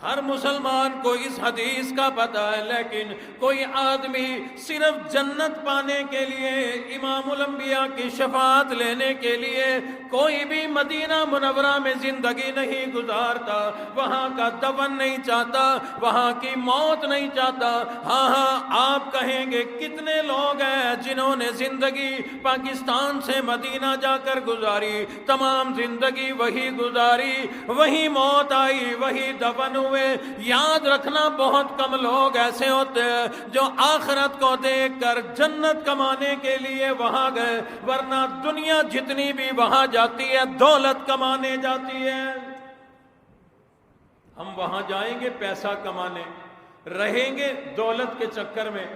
ہر مسلمان کو اس حدیث کا پتہ ہے، لیکن کوئی آدمی صرف جنت پانے کے لیے، امام الانبیاء کی شفاعت لینے کے لیے کوئی بھی مدینہ منورہ میں زندگی نہیں گزارتا، وہاں کا دفن نہیں چاہتا، وہاں کی موت نہیں چاہتا۔ ہاں آپ کہیں گے کتنے لوگ ہیں جنہوں نے زندگی پاکستان سے مدینہ جا کر گزاری، تمام زندگی وہی گزاری، وہی موت آئی، وہی دفن ہوئے۔ یاد رکھنا بہت کم لوگ ایسے ہوتے ہیں جو آخرت کو دیکھ کر جنت کمانے کے لیے وہاں گئے، ورنہ دنیا جتنی بھی وہاں جاتی ہے دولت کمانے جاتی ہے۔ ہم وہاں جائیں گے پیسہ کمانے، رہیں گے دولت کے چکر میں،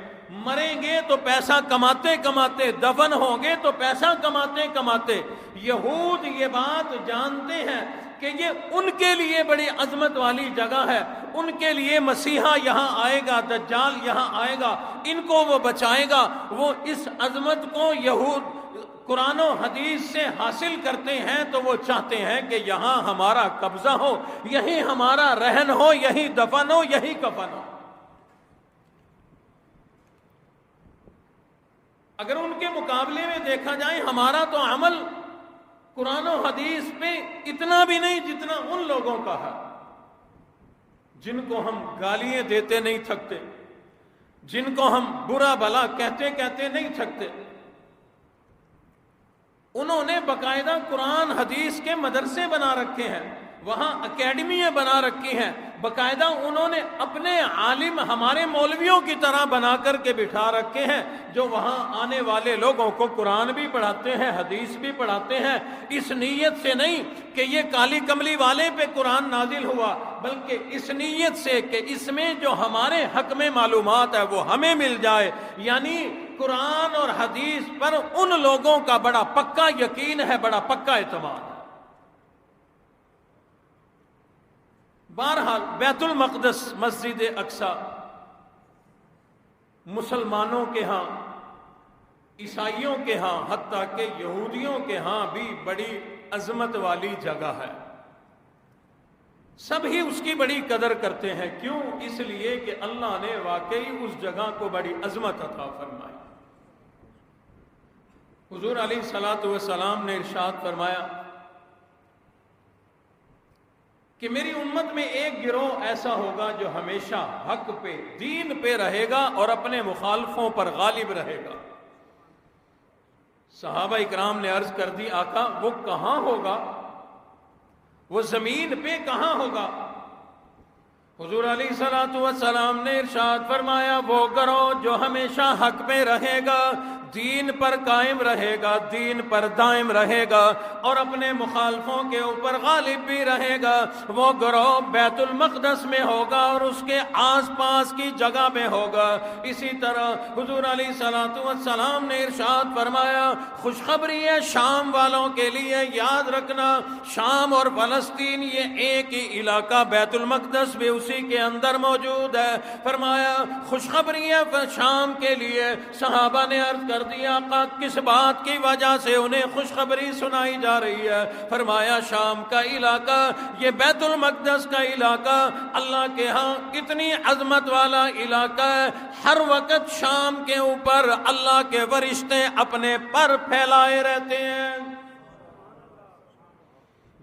مریں گے تو پیسہ کماتے کماتے، دفن ہوں گے تو پیسہ کماتے کماتے۔ یہود یہ بات جانتے ہیں کہ یہ ان کے لیے بڑی عظمت والی جگہ ہے، ان کے لیے مسیحا یہاں آئے گا، دجال یہاں آئے گا، ان کو وہ بچائے گا۔ وہ اس عظمت کو یہود قرآن و حدیث سے حاصل کرتے ہیں تو وہ چاہتے ہیں کہ یہاں ہمارا قبضہ ہو، یہی ہمارا رہن ہو، یہی دفن ہو، یہی کفن ہو۔ اگر ان کے مقابلے میں دیکھا جائے ہمارا تو عمل قرآن و حدیث پہ اتنا بھی نہیں جتنا ان لوگوں کا ہے، جن کو ہم گالیاں دیتے نہیں تھکتے، جن کو ہم برا بھلا کہتے کہتے نہیں تھکتے۔ انہوں نے باقاعدہ قرآن حدیث کے مدرسے بنا رکھے ہیں، وہاں اکیڈمیاں بنا رکھی ہیں، باقاعدہ انہوں نے اپنے عالم ہمارے مولویوں کی طرح بنا کر کے بٹھا رکھے ہیں، جو وہاں آنے والے لوگوں کو قرآن بھی پڑھاتے ہیں، حدیث بھی پڑھاتے ہیں، اس نیت سے نہیں کہ یہ کالی کملی والے پہ قرآن نازل ہوا، بلکہ اس نیت سے کہ اس میں جو ہمارے حق میں معلومات ہے وہ ہمیں مل جائے۔ یعنی قرآن اور حدیث پر ان لوگوں کا بڑا پکا یقین ہے، بڑا پکا اعتماد ہے۔ بہرحال بیت المقدس، مسجد اقصی، مسلمانوں کے ہاں، عیسائیوں کے ہاں، حتیٰ کہ یہودیوں کے ہاں بھی بڑی عظمت والی جگہ ہے۔ سب ہی اس کی بڑی قدر کرتے ہیں، کیوں؟ اس لیے کہ اللہ نے واقعی اس جگہ کو بڑی عظمت عطا فرمائی۔ حضور علیہ الصلوۃ والسلام نے ارشاد فرمایا کہ میری امت میں ایک گروہ ایسا ہوگا جو ہمیشہ حق پہ، دین پہ رہے گا اور اپنے مخالفوں پر غالب رہے گا۔ صحابہ اکرام نے عرض کر دی آقا وہ کہاں ہوگا، وہ زمین پہ کہاں ہوگا؟ حضور علیہ الصلوۃ والسلام نے ارشاد فرمایا وہ گروہ جو ہمیشہ حق پہ رہے گا، دین پر قائم رہے گا، دین پر دائم رہے گا اور اپنے مخالفوں کے اوپر غالب بھی رہے گا، وہ گروہ بیت المقدس میں ہوگا اور اس کے آس پاس کی جگہ میں ہوگا۔ اسی طرح حضور علیہ الصلوۃ والسلام نے ارشاد فرمایا خوشخبری ہے شام والوں کے لیے، یاد رکھنا شام اور فلسطین یہ ایک ہی علاقہ، بیت المقدس بھی اسی کے اندر موجود ہے۔ فرمایا خوشخبری ہے شام کے لیے۔ صحابہ نے عرض کر دیا آقا کس بات کی وجہ سے انہیں خوشخبری سنائی جا رہی ہے؟ فرمایا شام کا علاقہ، یہ بیت المقدس کا علاقہ اللہ کے ہاں اتنی عظمت والا علاقہ ہے، ہر وقت شام کے اوپر اللہ کے فرشتے اپنے پر پھیلائے رہتے ہیں۔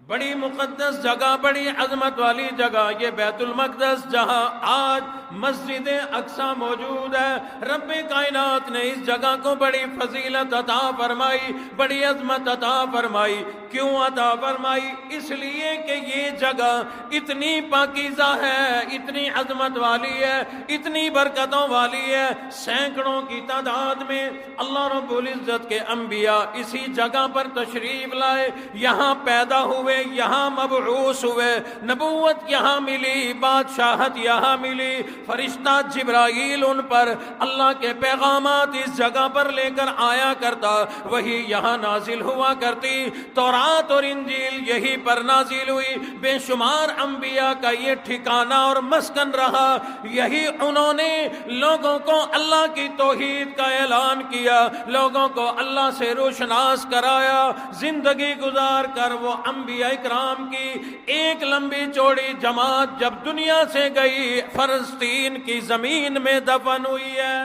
بڑی مقدس جگہ، بڑی عظمت والی جگہ یہ بیت المقدس، جہاں آج مسجد اقصی موجود ہے۔ رب کائنات نے اس جگہ کو بڑی فضیلت عطا فرمائی، بڑی عظمت عطا فرمائی۔ کیوں عطا فرمائی؟ اس لیے کہ یہ جگہ اتنی پاکیزہ ہے، اتنی عظمت والی ہے، اتنی برکتوں والی ہے، سینکڑوں کی تعداد میں اللہ رب العزت کے انبیاء اسی جگہ پر تشریف لائے، یہاں پیدا ہوئے، یہاں مبعوث ہوئے، نبوت یہاں ملی، بادشاہت یہاں ملی، فرشتہ جبرائیل ان پر اللہ کے پیغامات اس جگہ پر لے کر آیا کرتا، وہی یہاں نازل ہوا کرتی۔ تورات اور انجیل یہی پر نازل ہوئی، بے شمار انبیاء کا یہ ٹھکانہ اور مسکن رہا، یہی انہوں نے لوگوں کو اللہ کی توحید کا اعلان کیا، لوگوں کو اللہ سے روشناس کرایا۔ زندگی گزار کر وہ انبیاء اکرام کی ایک لمبی چوڑی جماعت جب دنیا سے گئی، فلسطین کی زمین میں دفن ہوئی ہے۔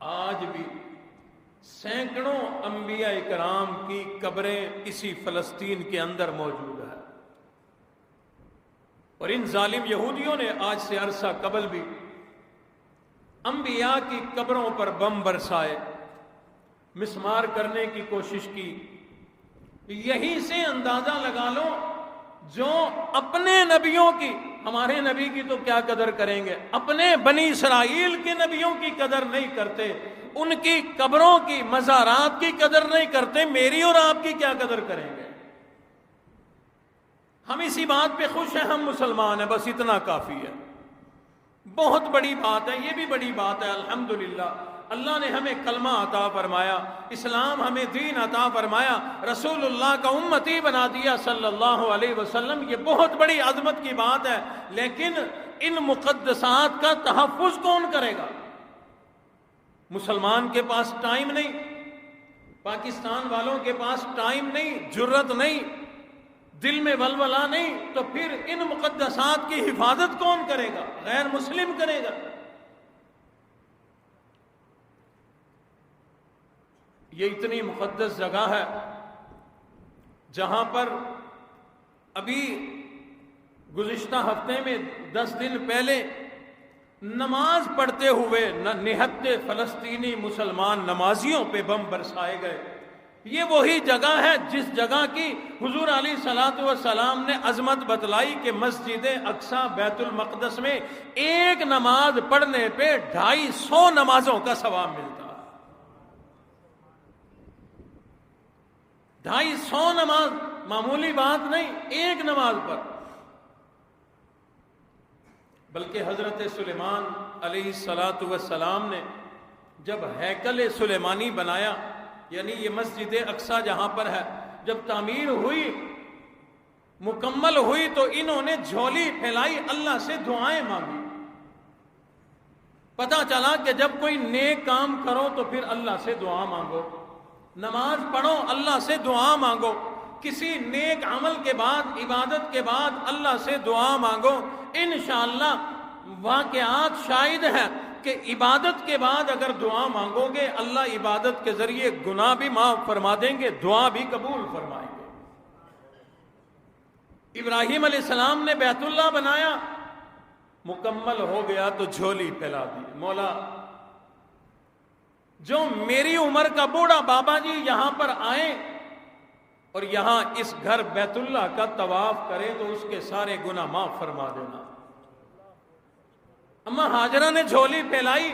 آج بھی سینکڑوں انبیاء اکرام کی قبریں اسی فلسطین کے اندر موجود ہے، اور ان ظالم یہودیوں نے آج سے عرصہ قبل بھی انبیاء کی قبروں پر بم برسائے، مسمار کرنے کی کوشش کی۔ یہی سے اندازہ لگا لو، جو اپنے نبیوں کی، ہمارے نبی کی تو کیا قدر کریں گے، اپنے بنی اسرائیل کے نبیوں کی قدر نہیں کرتے، ان کی قبروں کی، مزارات کی قدر نہیں کرتے، میری اور آپ کی کیا قدر کریں گے؟ ہم اسی بات پہ خوش ہیں، ہم مسلمان ہیں، بس اتنا کافی ہے۔ بہت بڑی بات ہے، یہ بھی بڑی بات ہے، الحمدللہ اللہ نے ہمیں کلمہ عطا فرمایا، اسلام ہمیں دین عطا فرمایا، رسول اللہ کا امتی بنا دیا صلی اللہ علیہ وسلم، یہ بہت بڑی عظمت کی بات ہے۔ لیکن ان مقدسات کا تحفظ کون کرے گا؟ مسلمان کے پاس ٹائم نہیں، پاکستان والوں کے پاس ٹائم نہیں، جرت نہیں، دل میں ولولہ نہیں، تو پھر ان مقدسات کی حفاظت کون کرے گا؟ غیر مسلم کرے گا۔ یہ اتنی مقدس جگہ ہے جہاں پر ابھی گزشتہ ہفتے میں 10 دن پہلے نماز پڑھتے ہوئے نہتے فلسطینی مسلمان نمازیوں پہ بم برسائے گئے۔ یہ وہی جگہ ہے جس جگہ کی حضور علیہ الصلوۃ والسلام نے عظمت بتلائی کہ مسجد اقصی بیت المقدس میں ایک نماز پڑھنے پہ 250 نمازوں کا ثواب ملتا۔ 250 نماز معمولی بات نہیں، ایک نماز پر۔ بلکہ حضرت سلیمان علیہ السلام نے جب ہیکل سلیمانی بنایا، یعنی یہ مسجد اقصی جہاں پر ہے، جب تعمیر ہوئی، مکمل ہوئی، تو انہوں نے جھولی پھیلائی، اللہ سے دعائیں مانگی۔ پتہ چلا کہ جب کوئی نیک کام کرو تو پھر اللہ سے دعا مانگو، نماز پڑھو اللہ سے دعا مانگو، کسی نیک عمل کے بعد، عبادت کے بعد اللہ سے دعا مانگو۔ انشاءاللہ واقعات شاہد ہیں کہ عبادت کے بعد اگر دعا مانگو گے، اللہ عبادت کے ذریعے گناہ بھی معاف فرما دیں گے، دعا بھی قبول فرمائیں گے۔ ابراہیم علیہ السلام نے بیت اللہ بنایا، مکمل ہو گیا تو جھولی پھیلا دی، مولا جو میری عمر کا بوڑھا بابا جی یہاں پر آئیں اور یہاں اس گھر بیت اللہ کا طواف کرے تو اس کے سارے گناہ معاف فرما دینا۔ اما ہاجرہ نے جھولی پھیلائی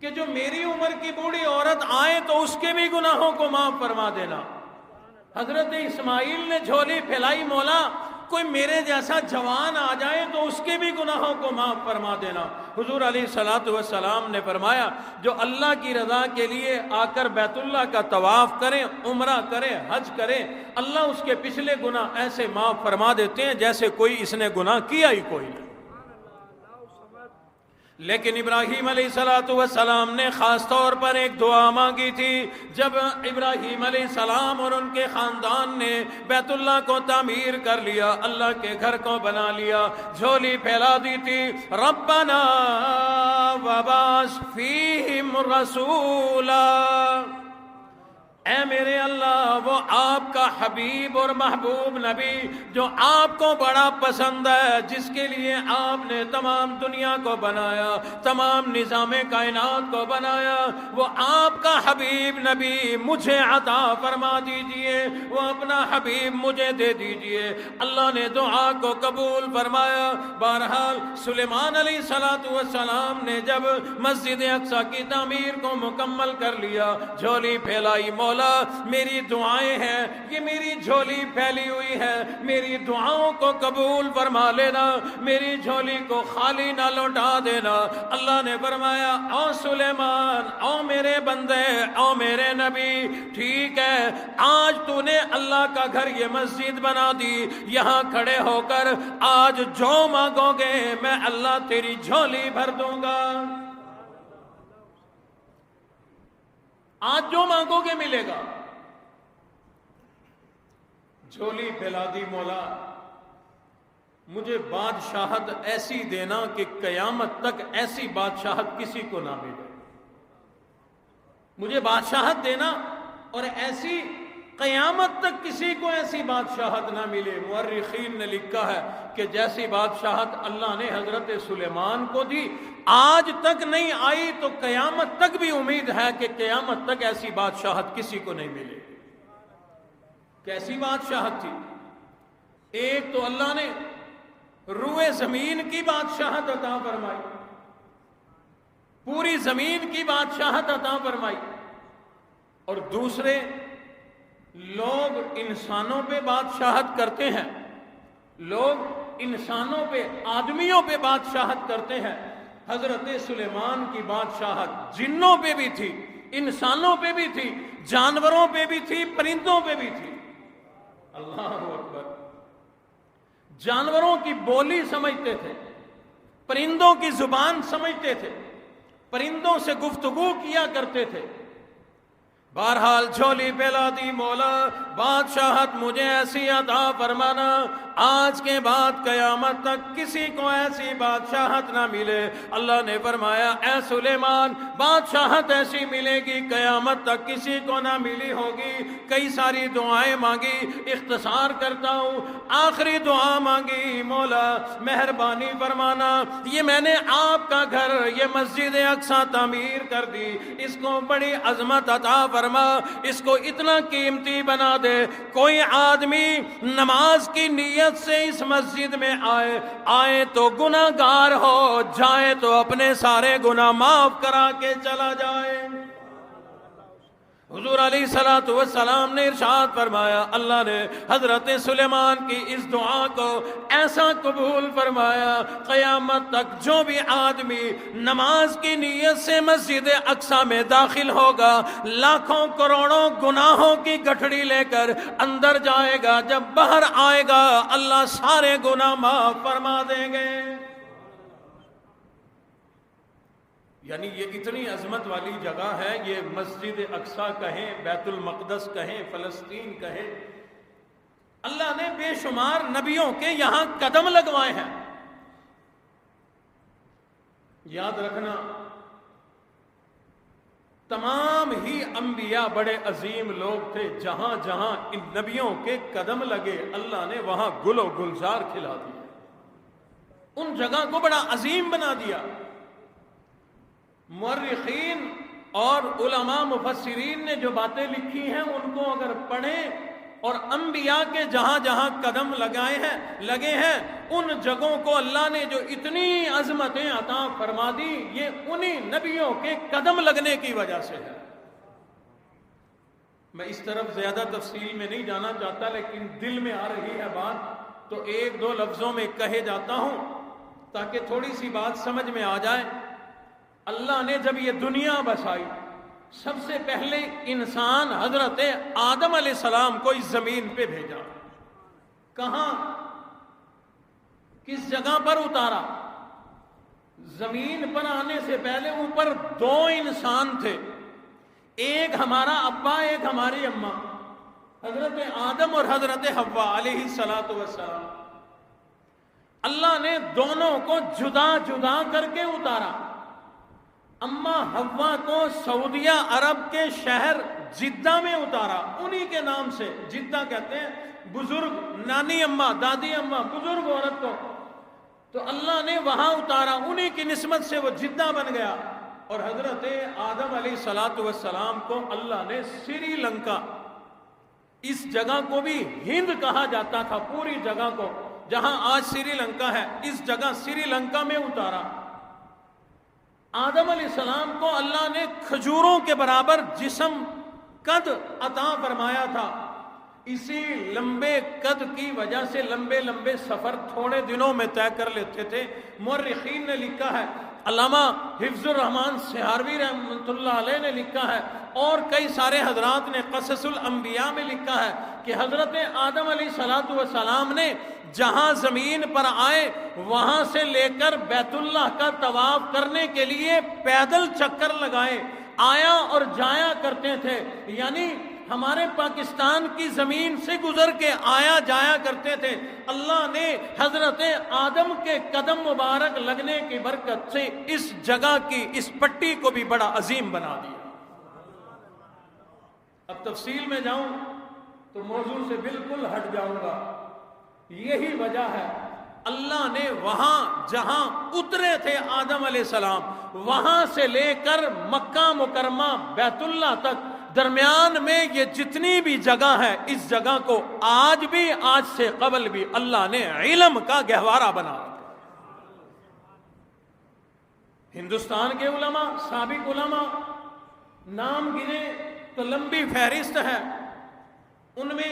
کہ جو میری عمر کی بوڑھی عورت آئے تو اس کے بھی گناہوں کو معاف فرما دینا۔ حضرت اسماعیل نے جھولی پھیلائی، مولا کوئی میرے جیسا جوان آ جائے تو اس کے بھی گناہوں کو معاف فرما دینا۔ حضور علیہ الصلوۃ والسلام نے فرمایا جو اللہ کی رضا کے لیے آ کر بیت اللہ کا طواف کریں، عمرہ کریں، حج کریں، اللہ اس کے پچھلے گناہ ایسے معاف فرما دیتے ہیں جیسے کوئی اس نے گناہ کیا ہی کوئی نہیں۔ لیکن ابراہیم علیہ السلام نے خاص طور پر ایک دعا مانگی تھی۔ جب ابراہیم علیہ السلام اور ان کے خاندان نے بیت اللہ کو تعمیر کر لیا، اللہ کے گھر کو بنا لیا، جھولی پھیلا دی تھی، ربنا وبعث فیہم رسولا، اے میرے اللہ وہ آپ کا حبیب اور محبوب نبی جو آپ کو بڑا پسند ہے، جس کے لیے آپ نے تمام دنیا کو بنایا، تمام نظام کائنات کو بنایا، وہ آپ کا حبیب نبی مجھے عطا فرما دیجئے، وہ اپنا حبیب مجھے دے دیجئے۔ اللہ نے دعا کو قبول فرمایا۔ بہرحال سلیمان علیہ السلام نے جب مسجد اقصی کی تعمیر کو مکمل کر لیا، جھولی پھیلائی، مولا مولا میری دعائیں ہیں، یہ میری جھولی پھیلی ہوئی ہے، میری دعاؤں کو قبول فرما لینا، میری جھولی کو خالی نہ لوٹا دینا۔ اللہ نے فرمایا او سلیمان، او میرے بندے، او میرے نبی، ٹھیک ہے آج تو نے اللہ کا گھر یہ مسجد بنا دی، یہاں کھڑے ہو کر آج جو مانگو گے میں اللہ تیری جھولی بھر دوں گا، آج جو مانگو گے ملے گا۔ جھولی پھیلا دی، مولا مجھے بادشاہت ایسی دینا کہ قیامت تک ایسی بادشاہت کسی کو نہ ملے، مجھے بادشاہت دینا اور ایسی قیامت تک کسی کو ایسی بادشاہت نہ ملے۔ مورخین نے لکھا ہے کہ جیسی بادشاہت اللہ نے حضرت سلیمان کو دی آج تک نہیں آئی، تو قیامت تک بھی امید ہے کہ قیامت تک ایسی بادشاہت کسی کو نہیں ملے۔ کیسی بادشاہت تھی؟ ایک تو اللہ نے روئے زمین کی بادشاہت عطا فرمائی، پوری زمین کی بادشاہت عطا فرمائی، اور دوسرے لوگ انسانوں پہ بادشاہت کرتے ہیں، لوگ انسانوں پہ، آدمیوں پہ بادشاہت کرتے ہیں۔ حضرت سلیمان کی بادشاہت جنوں پہ بھی تھی، انسانوں پہ بھی تھی، جانوروں پہ بھی تھی، پرندوں پہ بھی تھی۔ اللہ اکبر! جانوروں کی بولی سمجھتے تھے، پرندوں کی زبان سمجھتے تھے، پرندوں سے گفتگو کیا کرتے تھے۔ بہرحال جھولی پھیلا دی، مولا بادشاہت مجھے ایسی عطا فرمانا آج کے بعد قیامت تک کسی کو ایسی بادشاہت نہ ملے۔ اللہ نے فرمایا اے سلیمان بادشاہت ایسی ملے گی قیامت تک کسی کو نہ ملی ہوگی۔ کئی ساری دعائیں مانگی، اختصار کرتا ہوں، آخری دعا مانگی مولا مہربانی فرمانا، یہ میں نے آپ کا گھر یہ مسجد اقصی تعمیر کر دی، اس کو بڑی عظمت عطا فرما، اس کو اتنا قیمتی بنا دے، کوئی آدمی نماز کی نیت سے اس مسجد میں آئے تو گناہ گار ہو، جائے تو اپنے سارے گناہ معاف کرا کے چلا جائے۔ حضور علیہ السلام نے ارشاد فرمایا، اللہ نے حضرت سلیمان کی اس دعا کو ایسا قبول فرمایا، قیامت تک جو بھی آدمی نماز کی نیت سے مسجد اقصی میں داخل ہوگا لاکھوں کروڑوں گناہوں کی گٹھڑی لے کر اندر جائے گا، جب باہر آئے گا اللہ سارے گناہ معاف فرما دیں گے۔ یعنی یہ اتنی عظمت والی جگہ ہے، یہ مسجد اقصی کہیں، بیت المقدس کہیں، فلسطین کہیں، اللہ نے بے شمار نبیوں کے یہاں قدم لگوائے ہیں۔ یاد رکھنا تمام ہی انبیاء بڑے عظیم لوگ تھے، جہاں جہاں ان نبیوں کے قدم لگے اللہ نے وہاں گل و گلزار کھلا دیا، ان جگہ کو بڑا عظیم بنا دیا۔ مورخین اور علماء مفسرین نے جو باتیں لکھی ہیں ان کو اگر پڑھیں اور انبیاء کے جہاں جہاں قدم لگے ہیں ان جگہوں کو اللہ نے جو اتنی عظمتیں عطا فرما دی، یہ انہی نبیوں کے قدم لگنے کی وجہ سے ہے۔ میں اس طرف زیادہ تفصیل میں نہیں جانا چاہتا، لیکن دل میں آ رہی ہے بات تو ایک دو لفظوں میں کہے جاتا ہوں تاکہ تھوڑی سی بات سمجھ میں آ جائے۔ اللہ نے جب یہ دنیا بسائی سب سے پہلے انسان حضرت آدم علیہ السلام کو اس زمین پہ بھیجا۔ کہاں؟ کس جگہ پر اتارا؟ زمین پر آنے سے پہلے اوپر دو انسان تھے، ایک ہمارا ابا ایک ہماری اماں، حضرت آدم اور حضرت حوا علیہ السلام۔ اللہ نے دونوں کو جدا جدا کر کے اتارا۔ اماں حوا کو سعودیہ عرب کے شہر جدہ میں اتارا، انہی کے نام سے جدہ کہتے ہیں، بزرگ نانی اماں، دادی اماں، بزرگ عورت کو، تو اللہ نے وہاں اتارا، انہی کی نسبت سے وہ جدہ بن گیا۔ اور حضرت آدم علیہ السلام کو اللہ نے سری لنکا، اس جگہ کو بھی ہند کہا جاتا تھا، پوری جگہ کو جہاں آج سری لنکا ہے اس جگہ سری لنکا میں اتارا۔ آدم علیہ السلام کو اللہ نے کھجوروں کے برابر جسم قد عطا فرمایا تھا۔ اسی لمبے قد کی وجہ سے لمبے لمبے سفر تھوڑے دنوں میں طے کر لیتے تھے۔ مورخین نے لکھا ہے، علامہ حفظ الرحمان سہاروی رحمۃ اللہ علیہ نے لکھا ہے، اور کئی سارے حضرات نے قصص الانبیاء میں لکھا ہے کہ حضرت آدم علیہ السلام نے جہاں زمین پر آئے وہاں سے لے کر بیت اللہ کا طواف کرنے کے لیے پیدل چکر لگائے، آیا اور جایا کرتے تھے، یعنی ہمارے پاکستان کی زمین سے گزر کے آیا جایا کرتے تھے۔ اللہ نے حضرت آدم کے قدم مبارک لگنے کی برکت سے اس جگہ کی اس پٹی کو بھی بڑا عظیم بنا دیا۔ اب تفصیل میں جاؤں تو موضوع سے بالکل ہٹ جاؤں گا۔ یہی وجہ ہے اللہ نے وہاں جہاں اترے تھے آدم علیہ السلام، وہاں سے لے کر مکہ مکرمہ بیت اللہ تک درمیان میں یہ جتنی بھی جگہ ہے، اس جگہ کو آج بھی آج سے قبل بھی اللہ نے علم کا گہوارہ بنا رکھا۔ ہندوستان کے علماء، سابق علماء نام گنے تو لمبی فہرست ہے، ان میں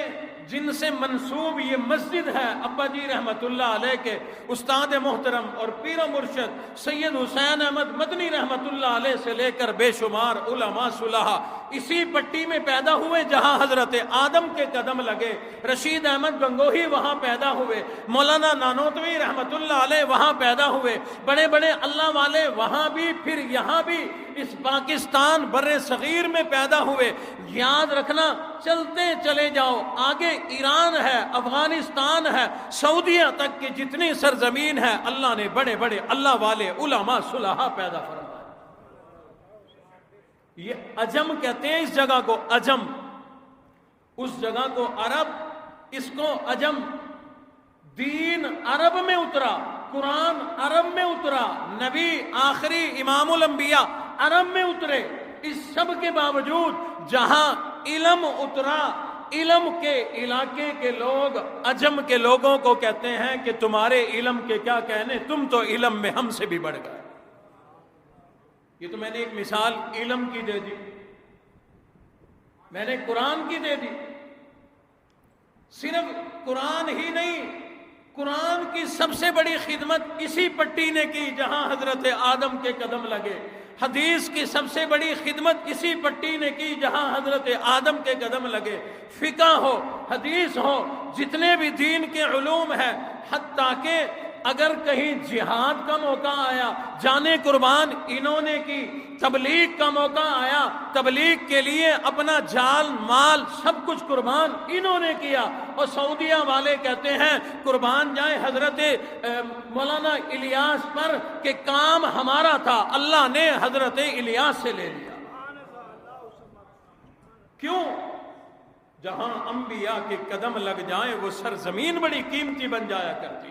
جن سے منسوب یہ مسجد ہے ابا جی رحمت اللہ علیہ کے استاد محترم اور پیر و مرشد سید حسین احمد مدنی رحمت اللہ علیہ سے لے کر بے شمار علماء صلحاء اسی پٹی میں پیدا ہوئے جہاں حضرت آدم کے قدم لگے۔ رشید احمد گنگوہی وہاں پیدا ہوئے، مولانا نانوتوی رحمت اللہ علیہ وہاں پیدا ہوئے، بڑے بڑے اللہ والے وہاں بھی، پھر یہاں بھی اس پاکستان بر صغیر میں پیدا ہوئے۔ یاد رکھنا، چلتے چلے جاؤ، آگے ایران ہے، افغانستان ہے، سعودیہ تک کی جتنی سرزمین ہے اللہ نے بڑے بڑے اللہ والے علماء صلحاء پیدا فرمائے۔ یہ عجم کہتے ہیں اس جگہ کو، عجم، اس جگہ کو عرب، اس کو عجم۔ دین عرب میں اترا، قرآن عرب میں اترا، نبی آخری امام الانبیاء عرب میں اترے۔ اس سب کے باوجود جہاں علم اترا، علم کے علاقے کے لوگ عجم کے لوگوں کو کہتے ہیں کہ تمہارے علم کے کیا کہنے، تم تو علم میں ہم سے بھی بڑھ گئے۔ یہ تو میں نے ایک مثال علم کی دے دی، میں نے قرآن کی دے دی۔ صرف قرآن ہی نہیں، قرآن کی سب سے بڑی خدمت اسی پٹی نے کی جہاں حضرت آدم کے قدم لگے۔ حدیث کی سب سے بڑی خدمت اسی پٹی نے کی جہاں حضرت آدم کے قدم لگے۔ فقہ ہو، حدیث ہو، جتنے بھی دین کے علوم ہیں، حتیٰ کہ اگر کہیں جہاد کا موقع آیا جانے قربان انہوں نے کی، تبلیغ کا موقع آیا تبلیغ کے لیے اپنا جان مال سب کچھ قربان انہوں نے کیا۔ اور سعودیہ والے کہتے ہیں قربان جائیں حضرت مولانا الیاس پر کہ کام ہمارا تھا، اللہ نے حضرت الیاس سے لے لیا۔ کیوں؟ جہاں انبیاء کے قدم لگ جائیں وہ سرزمین بڑی قیمتی بن جایا کرتی۔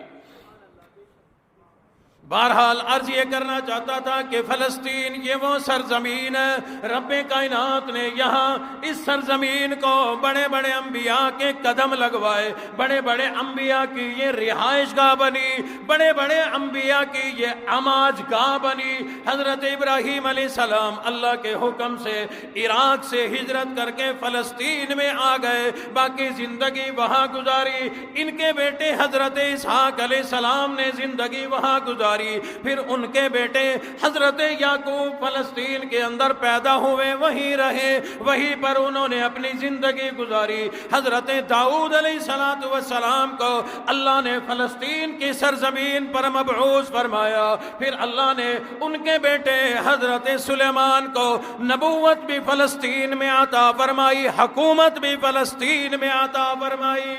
بہرحال عرض یہ کرنا چاہتا تھا کہ فلسطین یہ وہ سرزمین ہے، رب کائنات نے یہاں اس سرزمین کو بڑے بڑے انبیاء کے قدم لگوائے، بڑے بڑے انبیاء کی یہ رہائش گاہ بنی، بڑے بڑے انبیاء کی یہ عماج گاہ بنی۔ حضرت ابراہیم علیہ السلام اللہ کے حکم سے عراق سے ہجرت کر کے فلسطین میں آ گئے، باقی زندگی وہاں گزاری۔ ان کے بیٹے حضرت اسحاق علیہ السلام نے زندگی وہاں گزاری، پھر ان کے بیٹے حضرت یعقوب فلسطین کے اندر پیدا ہوئے، وہیں رہے، وہیں پر انہوں نے اپنی زندگی گزاری۔ حضرت داؤد علیہ السلام کو اللہ نے فلسطین کی سرزمین پر مبعوث فرمایا، پھر اللہ نے ان کے بیٹے حضرت سلیمان کو نبوت بھی فلسطین میں عطا فرمائی، حکومت بھی فلسطین میں عطا فرمائی۔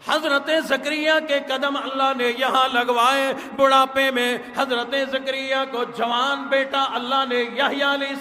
حضرت زکریا کے قدم اللہ نے یہاں لگوائے، بڑھاپے میں حضرت زکریا کو جوان بیٹا اللہ نے یحییٰ علیہ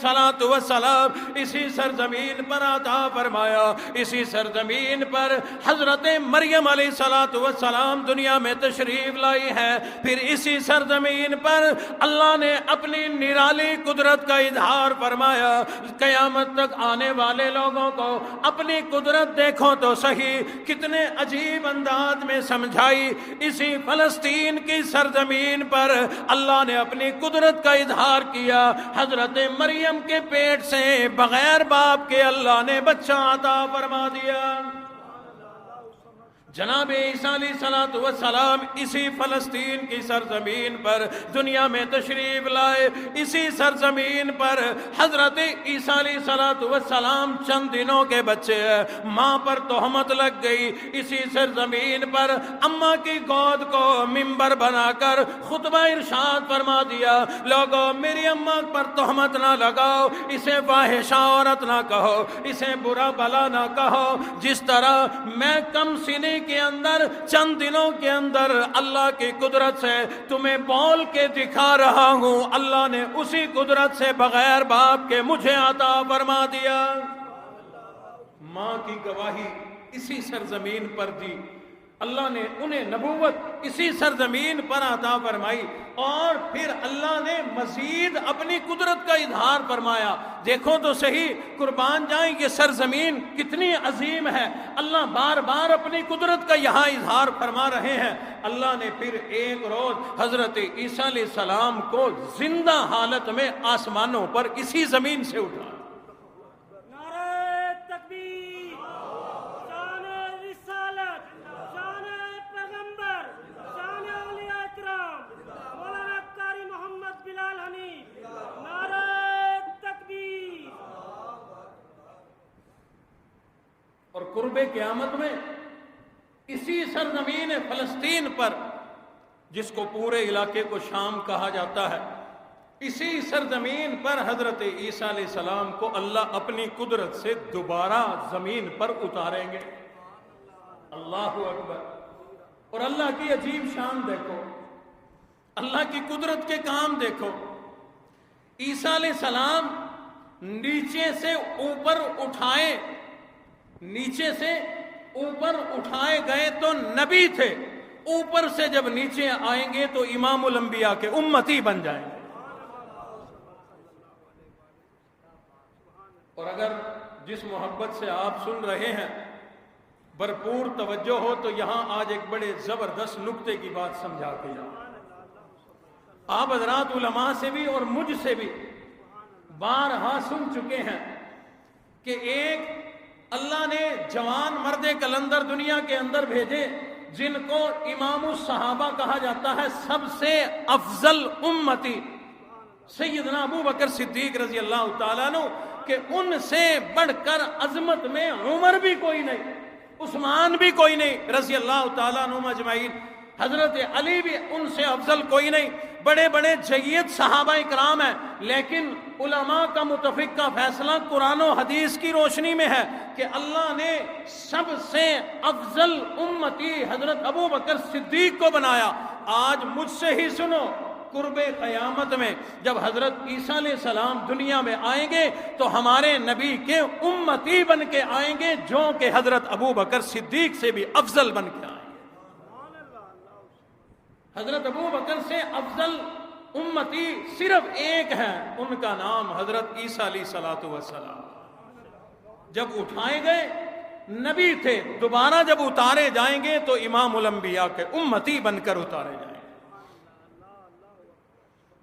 السلام اسی سرزمین پر عطا فرمایا۔ اسی سرزمین پر حضرت مریم علیہ السلام دنیا میں تشریف لائی ہے، پھر اسی سرزمین پر اللہ نے اپنی نرالی قدرت کا اظہار فرمایا۔ قیامت تک آنے والے لوگوں کو اپنی قدرت دیکھو تو صحیح، کتنے عجیب انداز میں سمجھائی. اسی فلسطین کی سرزمین پر اللہ نے اپنی قدرت کا اظہار کیا. حضرت مریم کے پیٹ سے بغیر باپ کے اللہ نے بچہ عطا فرما دیا. جناب عیسیٰ علیہ السلام اسی فلسطین کی سرزمین پر دنیا میں تشریف لائے. اسی سرزمین پر حضرت عیسیٰ علیہ السلام چند دنوں کے بچے ہیں. ماں پر تہمت لگ گئی. اسی سرزمین پر اماں کی گود کو منبر بنا کر خطبہ ارشاد فرما دیا, لوگوں میری اماں پر تہمت نہ لگاؤ, اسے فاحشہ عورت نہ کہو, اسے برا بلا نہ کہو. جس طرح میں کم سنی کے اندر چند دنوں کے اندر اللہ کی قدرت سے تمہیں بول کے دکھا رہا ہوں, اللہ نے اسی قدرت سے بغیر باپ کے مجھے عطا فرما دیا. ماں کی گواہی اسی سرزمین پر دی. اللہ نے انہیں نبوت اسی سرزمین پر عطا فرمائی, اور پھر اللہ نے مزید اپنی قدرت کا اظہار فرمایا. دیکھو تو صحیح, قربان جائیں یہ سرزمین کتنی عظیم ہے. اللہ بار بار اپنی قدرت کا یہاں اظہار فرما رہے ہیں. اللہ نے پھر ایک روز حضرت عیسیٰ علیہ السلام کو زندہ حالت میں آسمانوں پر اسی زمین سے اٹھایا. اور قرب قیامت میں اسی سرزمین فلسطین پر, جس کو پورے علاقے کو شام کہا جاتا ہے, اسی سرزمین پر حضرت عیسیٰ علیہ السلام کو اللہ اپنی قدرت سے دوبارہ زمین پر اتاریں گے. اللہ اکبر. اور اللہ کی عجیب شان دیکھو, اللہ کی قدرت کے کام دیکھو. عیسیٰ علیہ السلام نیچے سے اوپر اٹھائے, نیچے سے اوپر اٹھائے گئے تو نبی تھے, اوپر سے جب نیچے آئیں گے تو امام الانبیاء کے امتی بن جائیں گے. اور اگر جس محبت سے آپ سن رہے ہیں بھرپور توجہ ہو تو یہاں آج ایک بڑے زبردست نکتے کی بات سمجھا کے جاؤں. آپ حضرات علماء سے بھی اور مجھ سے بھی بارہا سن چکے ہیں کہ ایک اللہ نے جوان مرد کلندر دنیا کے اندر بھیجے جن کو امام الصحابہ کہا جاتا ہے, سب سے افضل امتی سیدنا ابو بکر صدیق رضی اللہ تعالیٰ عنہ, کہ ان سے بڑھ کر عظمت میں عمر بھی کوئی نہیں, عثمان بھی کوئی نہیں رضی اللہ تعالیٰ عنہ اجمعین, حضرت علی بھی ان سے افضل کوئی نہیں. بڑے بڑے جید صحابہ کرام ہیں, لیکن علماء کا متفقہ فیصلہ قرآن و حدیث کی روشنی میں ہے کہ اللہ نے سب سے افضل امتی حضرت ابو بکر صدیق کو بنایا. آج مجھ سے ہی سنو, قرب قیامت میں جب حضرت عیسیٰ علیہ السلام دنیا میں آئیں گے تو ہمارے نبی کے امتی بن کے آئیں گے, جو کہ حضرت ابو بکر صدیق سے بھی افضل بن کے آئیں گے. حضرت ابو بکر سے افضل امتی صرف ایک ہے, ان کا نام حضرت عیسیٰ علیہ السلام. جب اٹھائے گئے نبی تھے, دوبارہ جب اتارے جائیں گے تو امام الانبیاء کے امتی بن کر اتارے جائیں گے.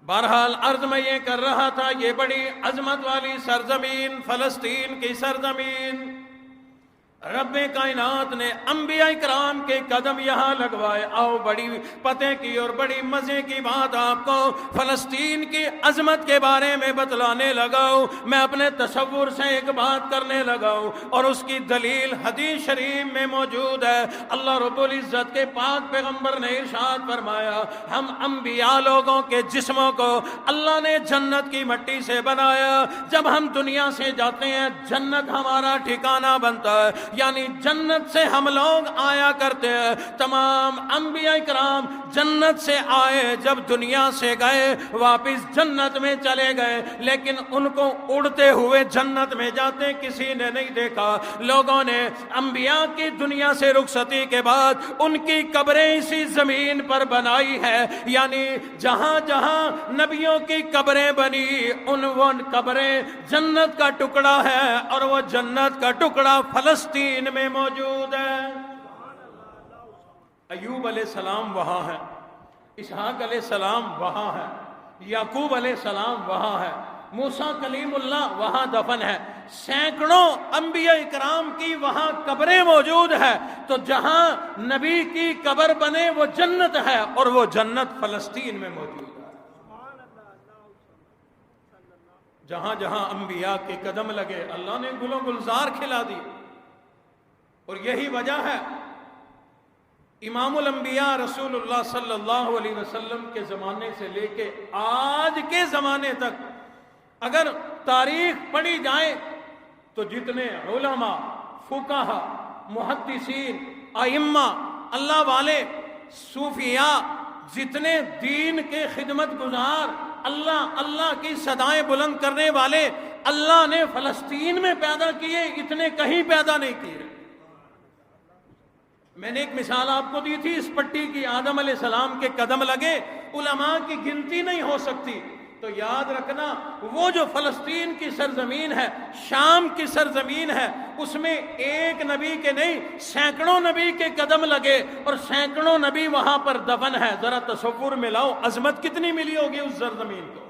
بہرحال عرض میں یہ کر رہا تھا, یہ بڑی عظمت والی سرزمین فلسطین کی سرزمین, رب کائنات نے انبیاء کرام کے قدم یہاں لگوائے. آؤ بڑی پتہ کی اور بڑی مزے کی بات آپ کو فلسطین کی عظمت کے بارے میں بتلانے لگاؤں. میں اپنے تصور سے ایک بات کرنے لگاؤں اور اس کی دلیل حدیث شریف میں موجود ہے. اللہ رب العزت کے پاک پیغمبر نے ارشاد فرمایا, ہم انبیاء لوگوں کے جسموں کو اللہ نے جنت کی مٹی سے بنایا. جب ہم دنیا سے جاتے ہیں جنت ہمارا ٹھکانہ بنتا ہے, یعنی جنت سے ہم لوگ آیا کرتے ہیں. تمام انبیاء کرام جنت سے آئے, جب دنیا سے گئے واپس جنت میں چلے گئے, لیکن ان کو اڑتے ہوئے جنت میں جاتے کسی نے نہیں دیکھا. لوگوں نے انبیاء کی دنیا سے رخصتی کے بعد ان کی قبریں اسی زمین پر بنائی ہے, یعنی جہاں جہاں نبیوں کی قبریں بنی وہ قبریں جنت کا ٹکڑا ہے, اور وہ جنت کا ٹکڑا فلسطین میں موجود ہے. ایوب علیہ السلام وہاں ہے، اسحاق علیہ السلام وہاں ہے، یعقوب علیہ السلام وہاں ہے، موسیٰ کلیم اللہ وہاں دفن ہے، سینکڑوں انبیاء اکرام کی وہاں قبریں موجود ہے۔ تو جہاں نبی کی قبر بنے وہ جنت ہے، اور وہ جنت فلسطین میں موجود ہے۔ جہاں جہاں انبیاء کے قدم لگے اللہ نے گل و گلزار کھلا دی، اور یہی وجہ ہے امام الانبیاء رسول اللہ صلی اللہ علیہ وسلم کے زمانے سے لے کے آج کے زمانے تک اگر تاریخ پڑھی جائے تو جتنے علماء، فقہاء، محدثین، ائمہ، اللہ والے، صوفیاء، جتنے دین کے خدمت گزار، اللہ اللہ کی صدائیں بلند کرنے والے اللہ نے فلسطین میں پیدا کیے، اتنے کہیں پیدا نہیں کیے۔ میں نے ایک مثال آپ کو دی تھی اس پٹی کی، آدم علیہ السلام کے قدم لگے، علماء کی گنتی نہیں ہو سکتی۔ تو یاد رکھنا وہ جو فلسطین کی سرزمین ہے، شام کی سرزمین ہے، اس میں ایک نبی کے نہیں سینکڑوں نبی کے قدم لگے، اور سینکڑوں نبی وہاں پر دفن ہے۔ ذرا تصور میں لاؤ عظمت کتنی ملی ہوگی اس سرزمین کو۔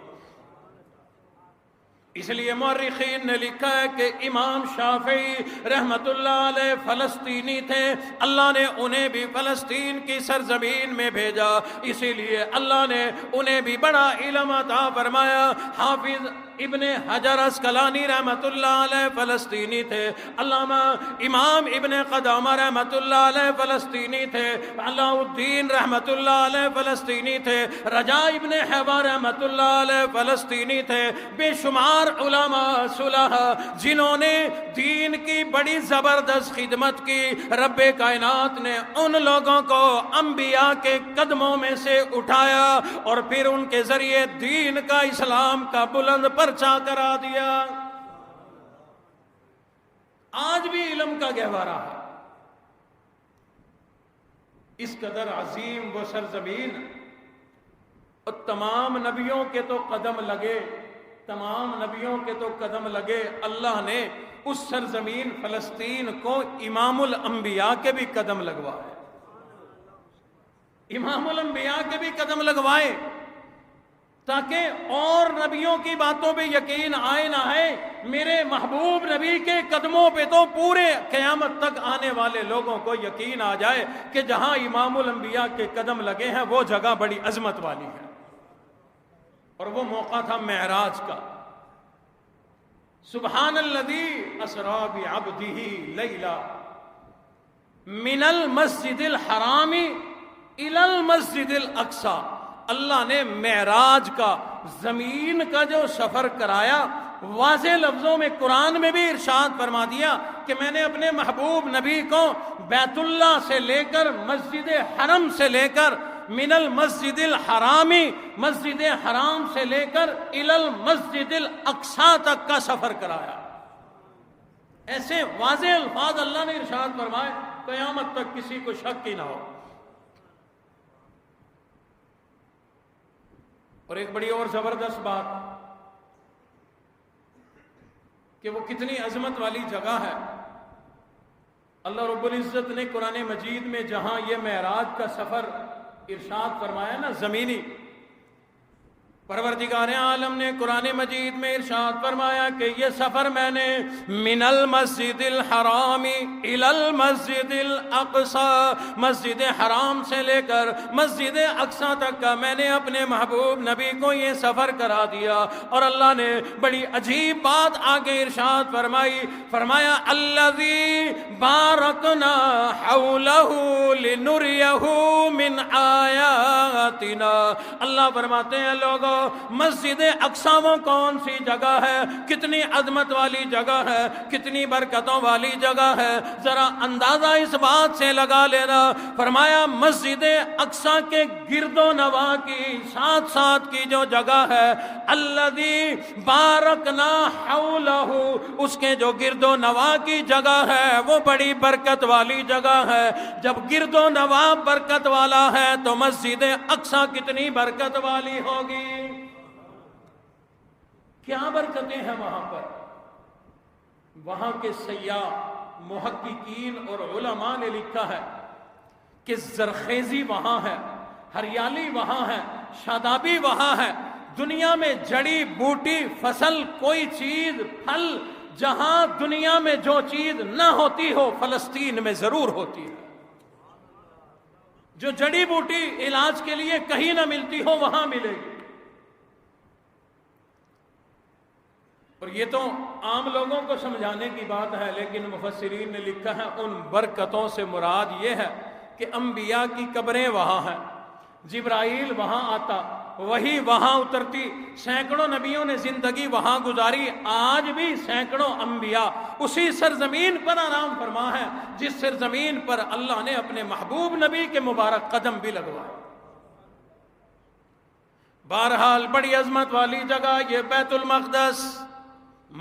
اس لیے مورخین نے لکھا ہے کہ امام شافعی رحمت اللہ علیہ فلسطینی تھے، اللہ نے انہیں بھی فلسطین کی سرزمین میں بھیجا، اسی لیے اللہ نے انہیں بھی بڑا علم عطا فرمایا۔ حافظ ابن حجر اسقلانی رحمت اللہ علیہ فلسطینی تھے، علامہ امام ابن قدامہ رحمت اللہ علیہ فلسطینی تھے، علاء الدین رحمت اللہ علیہ فلسطینی تھے، رجاء ابن حیوہ رحمت اللہ علیہ فلسطینی تھے۔ بے شمار علماء صلحاء جنہوں نے دین کی بڑی زبردست خدمت کی، رب کائنات نے ان لوگوں کو انبیاء کے قدموں میں سے اٹھایا اور پھر ان کے ذریعے دین کا، اسلام کا بلند پرچا کرا دیا۔ آج بھی علم کا گہوارہ ہے، اس قدر عظیم وہ سرزمین، اور تمام نبیوں کے تو قدم لگے، تمام نبیوں کے تو قدم لگے، اللہ نے اس سرزمین فلسطین کو امام الانبیاء کے بھی قدم لگوائے، امام الانبیاء کے بھی قدم لگوائے، تاکہ اور نبیوں کی باتوں پہ یقین آئے نہ آئے، میرے محبوب نبی کے قدموں پہ تو پورے قیامت تک آنے والے لوگوں کو یقین آ جائے کہ جہاں امام الانبیاء کے قدم لگے ہیں وہ جگہ بڑی عظمت والی ہے۔ اور وہ موقع تھا معراج کا۔ سبحان الذی اسریٰ بعبدہ لیلا من المسجد الحرام الی المسجد الاقصی، اللہ نے معراج کا، زمین کا جو سفر کرایا، واضح لفظوں میں قرآن میں بھی ارشاد فرما دیا کہ میں نے اپنے محبوب نبی کو بیت اللہ سے لے کر مسجد حرم سے لے کر، من المسجد الحرامی، مسجد حرام سے لے کر الی المسجد الاقصی تک کا سفر کرایا۔ ایسے واضح الفاظ اللہ نے ارشاد فرمائے، قیامت تک کسی کو شک ہی نہ ہو۔ اور ایک بڑی اور زبردست بات کہ وہ کتنی عظمت والی جگہ ہے، اللہ رب العزت نے قرآن مجید میں جہاں یہ معراج کا سفر ارشاد فرمایا نا زمینی، پروردگار عالم نے قرآن مجید میں ارشاد فرمایا کہ یہ سفر میں نے من المسجد الحرام الی المسجد الاقصی، مسجد حرام سے لے کر مسجد اقصی تک کا میں نے اپنے محبوب نبی کو یہ سفر کرا دیا۔ اور اللہ نے بڑی عجیب بات آگے ارشاد فرمائی، فرمایا الذی بارکنا حولہ لنریہ من آیاتنا، اللہ فرماتے ہیں لوگوں مسجد اقصی وہ کون سی جگہ ہے، کتنی عظمت والی جگہ ہے، کتنی برکتوں والی جگہ ہے، ذرا اندازہ اس بات سے لگا لینا۔ فرمایا مسجد اقصی کے گرد و نواح کی ساتھ ساتھ کی جو جگہ ہے، الذی بارکنا حولہ، اس کے جو گرد و نواح کی جگہ ہے وہ بڑی برکت والی جگہ ہے۔ جب گرد و نواح برکت والا ہے تو مسجد اقصی کتنی برکت والی ہوگی۔ کیا برکتیں ہیں وہاں پر؟ وہاں کے سیاح، محققین اور علماء نے لکھا ہے کہ زرخیزی وہاں ہے، ہریالی وہاں ہے، شادابی وہاں ہے۔ دنیا میں جڑی بوٹی، فصل، کوئی چیز، پھل، جہاں دنیا میں جو چیز نہ ہوتی ہو فلسطین میں ضرور ہوتی ہے۔ جو جڑی بوٹی علاج کے لیے کہیں نہ ملتی ہو وہاں ملے گی۔ اور یہ تو عام لوگوں کو سمجھانے کی بات ہے، لیکن مفسرین نے لکھا ہے ان برکتوں سے مراد یہ ہے کہ انبیاء کی قبریں وہاں ہیں، جبرائیل وہاں آتا، وہی وہاں اترتی، سینکڑوں نبیوں نے زندگی وہاں گزاری، آج بھی سینکڑوں انبیاء اسی سرزمین پر آرام فرما ہے جس سرزمین پر اللہ نے اپنے محبوب نبی کے مبارک قدم بھی لگوائے۔ بہرحال بڑی عظمت والی جگہ یہ بیت المقدس،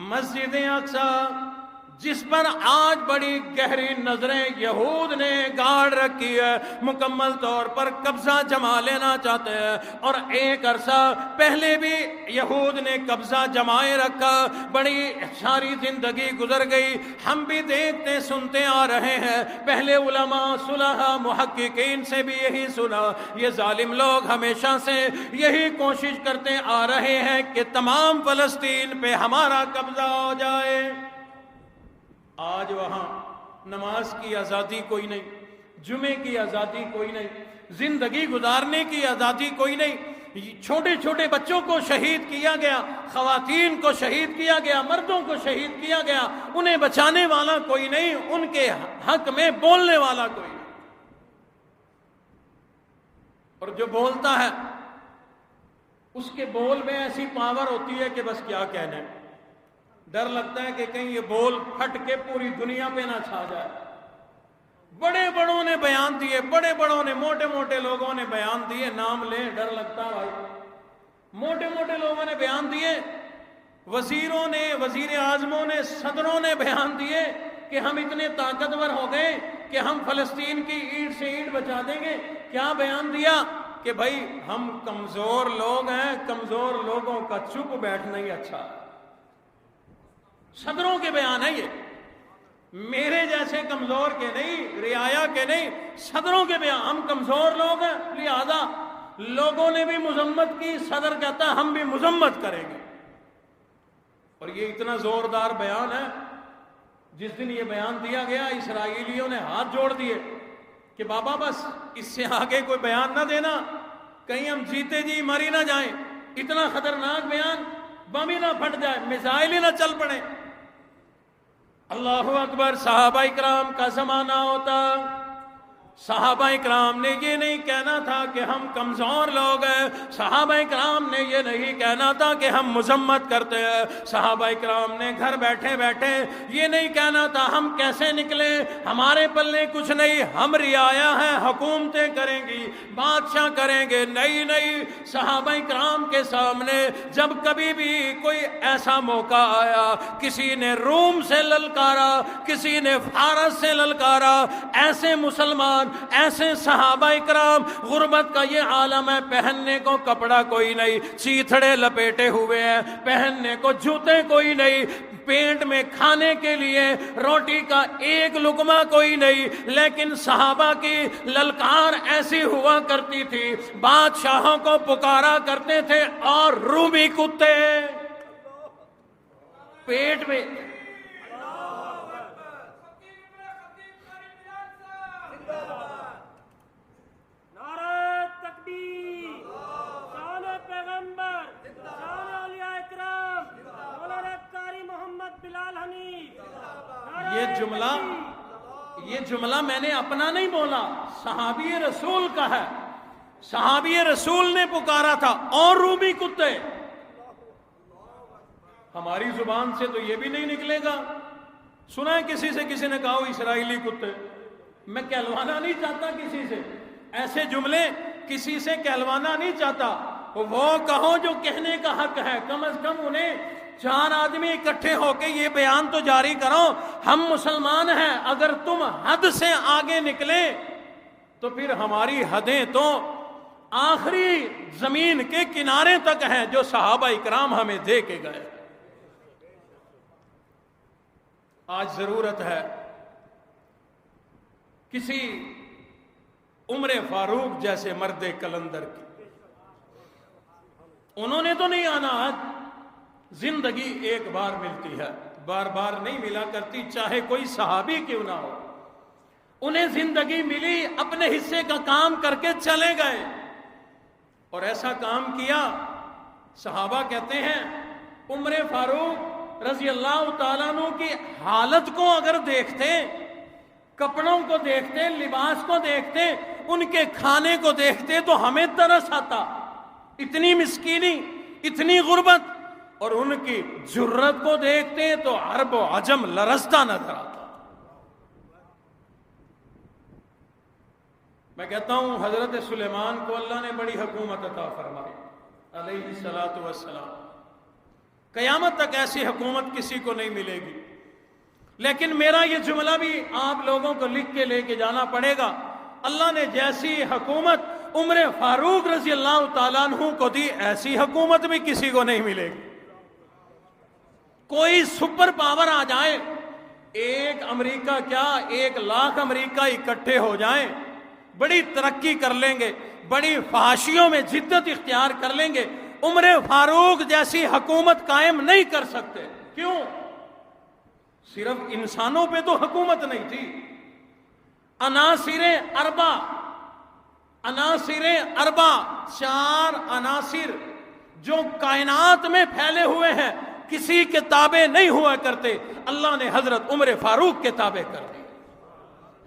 مسجد اقصی، جس پر آج بڑی گہری نظریں یہود نے گاڑ رکھی ہے، مکمل طور پر قبضہ جما لینا چاہتے ہیں، اور ایک عرصہ پہلے بھی یہود نے قبضہ جمائے رکھا، بڑی ساری زندگی گزر گئی، ہم بھی دیکھتے سنتے آ رہے ہیں، پہلے علماء، صلحاء، محققین سے بھی یہی سنا، یہ ظالم لوگ ہمیشہ سے یہی کوشش کرتے آ رہے ہیں کہ تمام فلسطین پہ ہمارا قبضہ ہو جائے۔ آج وہاں نماز کی آزادی کوئی نہیں، جمعے کی آزادی کوئی نہیں، زندگی گزارنے کی آزادی کوئی نہیں، چھوٹے چھوٹے بچوں کو شہید کیا گیا، خواتین کو شہید کیا گیا، مردوں کو شہید کیا گیا، انہیں بچانے والا کوئی نہیں، ان کے حق میں بولنے والا کوئی نہیں۔ اور جو بولتا ہے اس کے بول میں ایسی پاور ہوتی ہے کہ بس کیا کہنے، ڈر لگتا ہے کہ کہیں یہ بول پھٹ کے پوری دنیا پہ نہ چھا جائے۔ بڑے بڑوں نے بیان دیے، بڑے بڑوں نے، موٹے موٹے لوگوں نے بیان دیے، نام لیں ڈر لگتا ہے بھائی، موٹے موٹے لوگوں نے بیان دیے، وزیروں نے، وزیر اعظموں نے، صدروں نے بیان دیے کہ ہم اتنے طاقتور ہو گئے کہ ہم فلسطین کی اینٹ سے اینٹ بچا دیں گے۔ کیا بیان دیا کہ بھائی ہم کمزور لوگ ہیں، کمزور لوگوں کا چپ بیٹھنا ہی اچھا۔ صدروں کے بیان ہے یہ، میرے جیسے کمزور کے نہیں، رعایا کے نہیں، صدروں کے بیان، ہم کمزور لوگ ہیں لہذا لوگوں نے بھی مذمت کی، صدر کہتا ہے ہم بھی مذمت کریں گے۔ اور یہ اتنا زوردار بیان ہے، جس دن یہ بیان دیا گیا اسرائیلیوں نے ہاتھ جوڑ دیے کہ بابا بس اس سے آگے کوئی بیان نہ دینا، کہیں ہم جیتے جی مری نہ جائیں، اتنا خطرناک بیان، بم ہی نہ پھٹ جائے، میزائل ہی نہ چل پڑے۔ اللہ اکبر، صحابہ اکرام کا زمانہ ہوتا، صحابہ اکرام نے یہ نہیں کہنا تھا کہ ہم کمزور لوگ ہیں، صحابہ اکرام نے یہ نہیں کہنا تھا کہ ہم مذمت کرتے ہیں، صحابہ اکرام نے گھر بیٹھے بیٹھے یہ نہیں کہنا تھا ہم کیسے نکلیں، ہمارے پلے کچھ نہیں، ہم رعایا ہیں، حکومتیں کریں گی، بادشاہ کریں گے، نہیں، صحابہ اکرام کے سامنے جب کبھی بھی کوئی ایسا موقع آیا، کسی نے روم سے للکارا، کسی نے فارس سے للکارا، ایسے مسلمان، ایسے صحابہ اکرام، غربت کا یہ عالم ہے، پہننے کو کپڑا کوئی نہیں، چیتھڑے لپیٹے ہوئے ہیں، پہننے کو جوتے کوئی نہیں، پیٹ میں کھانے کے لیے روٹی کا ایک لقمہ کوئی نہیں، لیکن صحابہ کی للکار ایسی ہوا کرتی تھی، بادشاہوں کو پکارا کرتے تھے اور رومی کتے پیٹ میں۔ یہ جملہ میں نے اپنا نہیں بولا، صحابی رسول کا ہے، صحابی رسول نے پکارا تھا، اور رومی کتے۔ ہماری زبان سے تو یہ بھی نہیں نکلے گا، سنا ہے کسی نے کہا اسرائیلی کتے، میں کہلوانا نہیں چاہتا کسی سے، ایسے جملے کسی سے کہلوانا نہیں چاہتا، وہ کہو جو کہنے کا حق ہے، کم از کم انہیں 4 آدمی اکٹھے ہو کے یہ بیان تو جاری کرو، ہم مسلمان ہیں، اگر تم حد سے آگے نکلے تو پھر ہماری حدیں تو آخری زمین کے کنارے تک ہیں جو صحابہ اکرام ہمیں دے کے گئے۔ آج ضرورت ہے کسی عمر فاروق جیسے مرد کلندر کی، انہوں نے تو نہیں آنا. آج زندگی ایک بار ملتی ہے، بار بار نہیں ملا کرتی، چاہے کوئی صحابی کیوں نہ ہو. انہیں زندگی ملی، اپنے حصے کا کام کر کے چلے گئے، اور ایسا کام کیا. صحابہ کہتے ہیں عمر فاروق رضی اللہ تعالیٰ عنہ کی حالت کو اگر دیکھتے، کپڑوں کو دیکھتے، لباس کو دیکھتے، ان کے کھانے کو دیکھتے تو ہمیں ترس آتا. اتنی مسکینی، اتنی غربت، اور ان کی جرت کو دیکھتے تو عرب و عجم لرزتا نظر آتا. میں کہتا ہوں حضرت سلیمان کو اللہ نے بڑی حکومت عطا فرمائی علیہ الصلوۃ والسلام. قیامت تک ایسی حکومت کسی کو نہیں ملے گی. لیکن میرا یہ جملہ بھی آپ لوگوں کو لکھ کے لے کے جانا پڑے گا. اللہ نے جیسی حکومت عمر فاروق رضی اللہ تعالیٰ عنہ کو دی، ایسی حکومت بھی کسی کو نہیں ملے گی. کوئی سپر پاور آ جائے، 1 امریکہ کیا 1 لاکھ امریکہ اکٹھے ہو جائیں، بڑی ترقی کر لیں گے، بڑی فحاشیوں میں جدت اختیار کر لیں گے، عمر فاروق جیسی حکومت قائم نہیں کر سکتے. کیوں؟ صرف انسانوں پہ تو حکومت نہیں تھی. عناصر اربع 4 عناصر جو کائنات میں پھیلے ہوئے ہیں، کسی کے تابع نہیں ہوا کرتے، اللہ نے حضرت عمر فاروق کے تابع کر دی.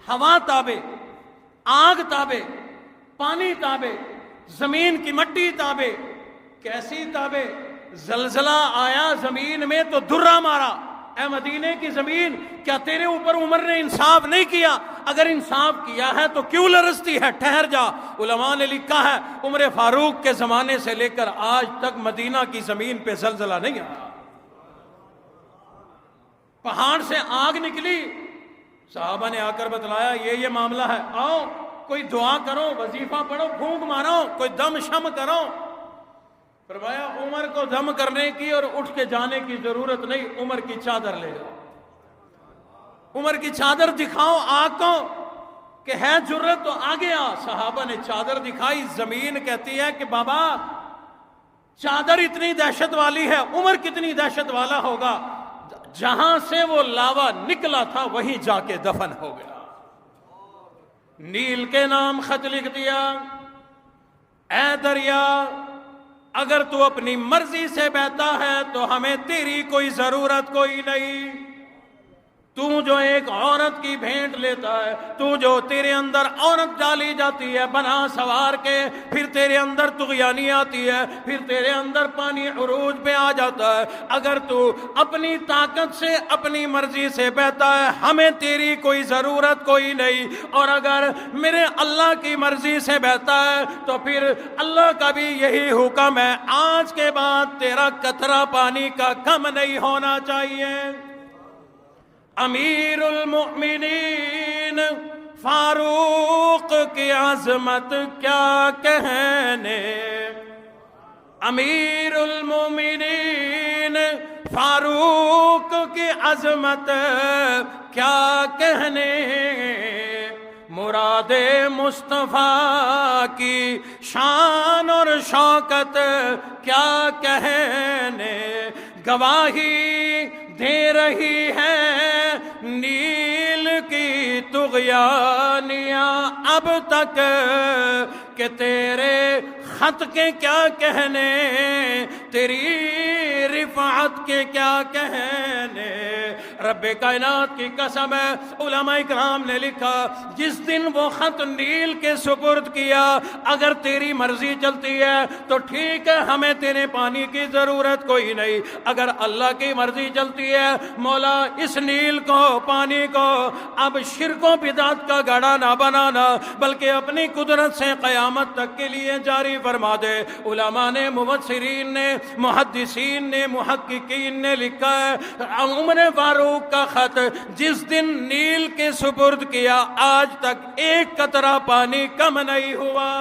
ہوا تابع، آگ تابع، پانی تابع، زمین کی مٹی تابع. کیسی تابع؟ زلزلہ آیا زمین میں تو درہ مارا، اے مدینے کی زمین کیا تیرے اوپر عمر نے انصاف نہیں کیا؟ اگر انصاف کیا ہے تو کیوں لرزتی ہے؟ ٹھہر جا. علماء نے لکھا ہے عمر فاروق کے زمانے سے لے کر آج تک مدینہ کی زمین پہ زلزلہ نہیں آیا. پہاڑ سے آگ نکلی، صحابہ نے آ کر بتلایا یہ معاملہ ہے، آؤ کوئی دعا کرو، وظیفہ پڑھو، پھونک مارو، کوئی دم شم کرو. فرمایا عمر کو دم کرنے کی اور اٹھ کے جانے کی ضرورت نہیں، عمر کی چادر لے جاؤ، عمر کی چادر دکھاؤ آگ کو کہ ہے جرت تو آگے آ. صحابہ نے چادر دکھائی. زمین کہتی ہے کہ بابا چادر اتنی دہشت والی ہے، عمر کتنی دہشت والا ہوگا. جہاں سے وہ لاوا نکلا تھا وہیں جا کے دفن ہو گیا. نیل کے نام خط لکھ دیا، اے دریا اگر تو اپنی مرضی سے بہتا ہے تو ہمیں تیری کوئی ضرورت کوئی نہیں. تو جو ایک عورت کی بھینٹ لیتا ہے، تو جو تیرے اندر عورت ڈالی جاتی ہے بنا سوار کے، پھر تیرے اندر طغیانی آتی ہے، پھر تیرے اندر پانی عروج پہ آ جاتا ہے. اگر تو اپنی طاقت سے اپنی مرضی سے بہتا ہے ہمیں تیری کوئی ضرورت کوئی نہیں، اور اگر میرے اللہ کی مرضی سے بہتا ہے تو پھر اللہ کا بھی یہی حکم ہے، آج کے بعد تیرا قطرہ پانی کا کم نہیں ہونا چاہیے. امیر المؤمنین فاروق کی عظمت کیا کہنے، امیر المؤمنین فاروق کی عظمت کیا کہنے، مراد مصطفیٰ کی شان اور شوکت کیا کہنے. گواہی دے رہی ہے نیل کی طغیانیاں اب تک کہ تیرے خط کے کیا کہنے، تیری رفعت کے کیا کہنے. رب کائنات کی قسم ہے، علماء اکرام نے لکھا جس دن وہ خط نیل کے سپرد کیا، اگر تیری مرضی چلتی ہے تو ٹھیک ہے ہمیں تیرے پانی کی ضرورت کوئی نہیں، اگر اللہ کی مرضی چلتی ہے مولا اس نیل کو پانی کو اب شرک و بدعت کا گڑھا نہ بنانا بلکہ اپنی قدرت سے قیامت تک کے لیے جاری فرما دے. علماء نے، مفسرین نے، محدثین نے، محققین نے لکھا ہے عمر فاروق کا خط جس دن نیل کے سپرد کیا آج تک ایک قطرہ پانی کم نہیں ہوا.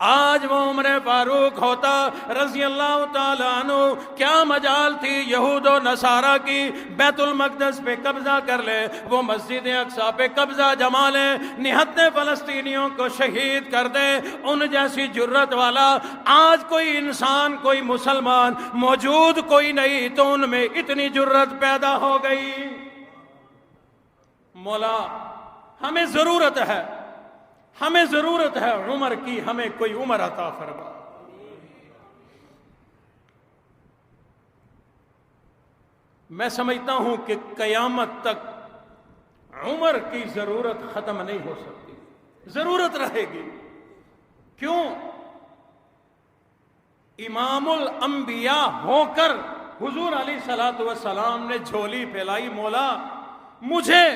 آج وہ عمر فاروق ہوتا رضی اللہ تعالیٰ عنہ، کیا مجال تھی یہود و نصارہ کی بیت المقدس پہ قبضہ کر لے، وہ مسجد اقصی پہ قبضہ جما لے، نہتے فلسطینیوں کو شہید کر دے۔ ان جیسی جرت والا آج کوئی انسان، کوئی مسلمان موجود کوئی نہیں، تو ان میں اتنی جرت پیدا ہو گئی۔ مولا ہمیں ضرورت ہے، ہمیں ضرورت ہے عمر کی، ہمیں کوئی عمر عطا فرما۔ میں سمجھتا ہوں کہ قیامت تک عمر کی ضرورت ختم نہیں ہو سکتی، ضرورت رہے گی۔ کیوں؟ امام الانبیاء ہو کر حضور علیہ الصلوۃ والسلام نے جھولی پھیلائی، مولا مجھے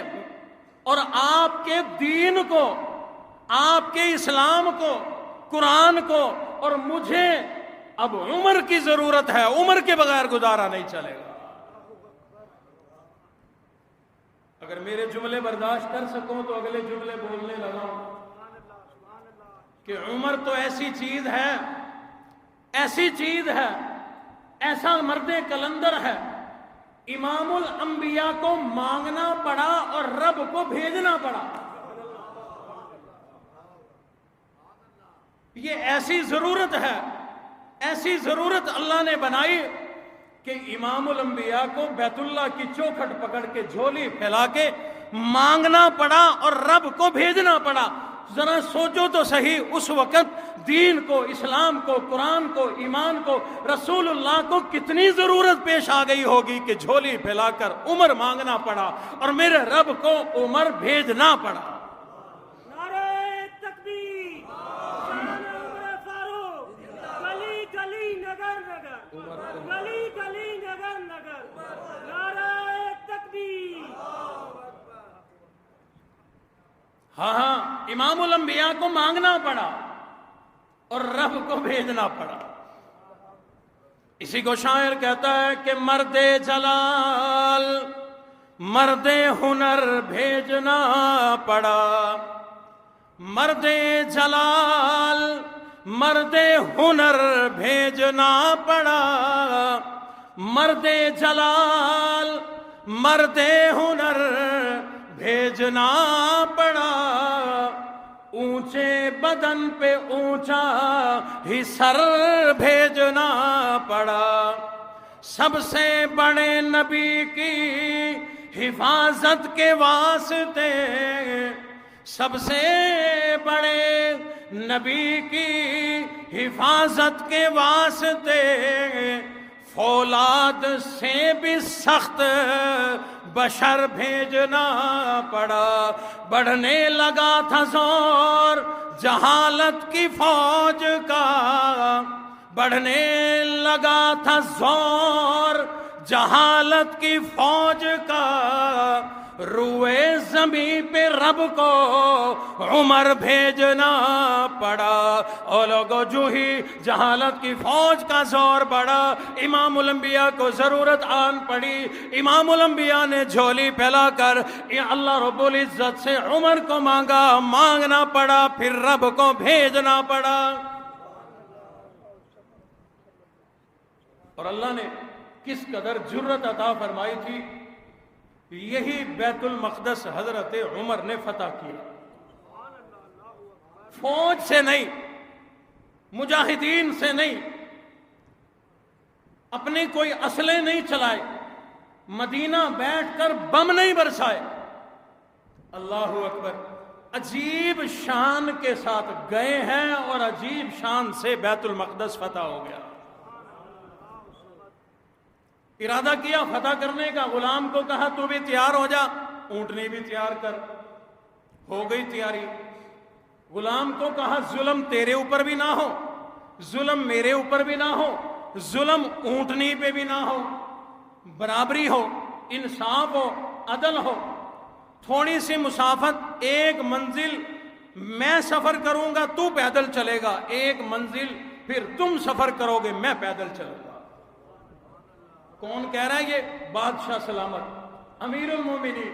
اور آپ کے دین کو، آپ کے اسلام کو، قرآن کو اور مجھے اب عمر کی ضرورت ہے، عمر کے بغیر گزارا نہیں چلے گا۔ اگر میرے جملے برداشت کر سکوں تو اگلے جملے بولنے لگا کہ عمر تو ایسی چیز ہے، ایسی چیز ہے، ایسا مرد کلندر ہے، امام الانبیاء کو مانگنا پڑا اور رب کو بھیجنا پڑا۔ یہ ایسی ضرورت ہے، ایسی ضرورت اللہ نے بنائی کہ امام الانبیاء کو بیت اللہ کی چوکھٹ پکڑ کے جھولی پھیلا کے مانگنا پڑا اور رب کو بھیجنا پڑا۔ ذرا سوچو تو صحیح، اس وقت دین کو، اسلام کو، قرآن کو، ایمان کو، رسول اللہ کو کتنی ضرورت پیش آ گئی ہوگی کہ جھولی پھیلا کر عمر مانگنا پڑا اور میرے رب کو عمر بھیجنا پڑا۔ ہاں امام الانبیاء کو مانگنا پڑا اور رب کو بھیجنا پڑا۔ اسی کو شاعر کہتا ہے کہ مرد جلال مرد ہنر بھیجنا پڑا، مرد جلال مرد ہنر بھیجنا پڑا، مرد جلال مرد ہنر بھیجنا پڑا، اونچے بدن پہ اونچا ہی سر بھیجنا پڑا، سب سے بڑے نبی کی حفاظت کے واسطے، سب سے بڑے نبی کی حفاظت کے واسطے، فولاد سے بھی سخت بشر بھیجنا پڑا، بڑھنے لگا تھا زور جہالت کی فوج کا، بڑھنے لگا تھا زور جہالت کی فوج کا، روئے زمین پہ رب کو عمر بھیجنا پڑا۔ اور لوگوں جو ہی جہالت کی فوج کا زور بڑھا، امام الانبیاء کو ضرورت آن پڑی، امام الانبیاء نے جھولی پھیلا کر اللہ رب العزت سے عمر کو مانگا، مانگنا پڑا، پھر رب کو بھیجنا پڑا۔ اور اللہ نے کس قدر جرت عطا فرمائی تھی، یہی بیت المقدس حضرت عمر نے فتح کیا، فوج سے نہیں، مجاہدین سے نہیں، اپنے کوئی اسلحے نہیں چلائے، مدینہ بیٹھ کر بم نہیں برسائے، اللہ اکبر، عجیب شان کے ساتھ گئے ہیں اور عجیب شان سے بیت المقدس فتح ہو گیا۔ ارادہ کیا فتح کرنے کا، غلام کو کہا تو بھی تیار ہو جا، اونٹنی بھی تیار کر، ہو گئی تیاری۔ غلام کو کہا ظلم تیرے اوپر بھی نہ ہو، ظلم میرے اوپر بھی نہ ہو، ظلم اونٹنی پہ بھی نہ ہو، برابری ہو، انصاف ہو، عدل ہو، تھوڑی سی مسافت، ایک منزل میں سفر کروں گا تو پیدل چلے گا، ایک منزل پھر تم سفر کرو گے میں پیدل چلوں گا۔ کون کہہ رہا ہے یہ؟ بادشاہ سلامت، امیر المومنین،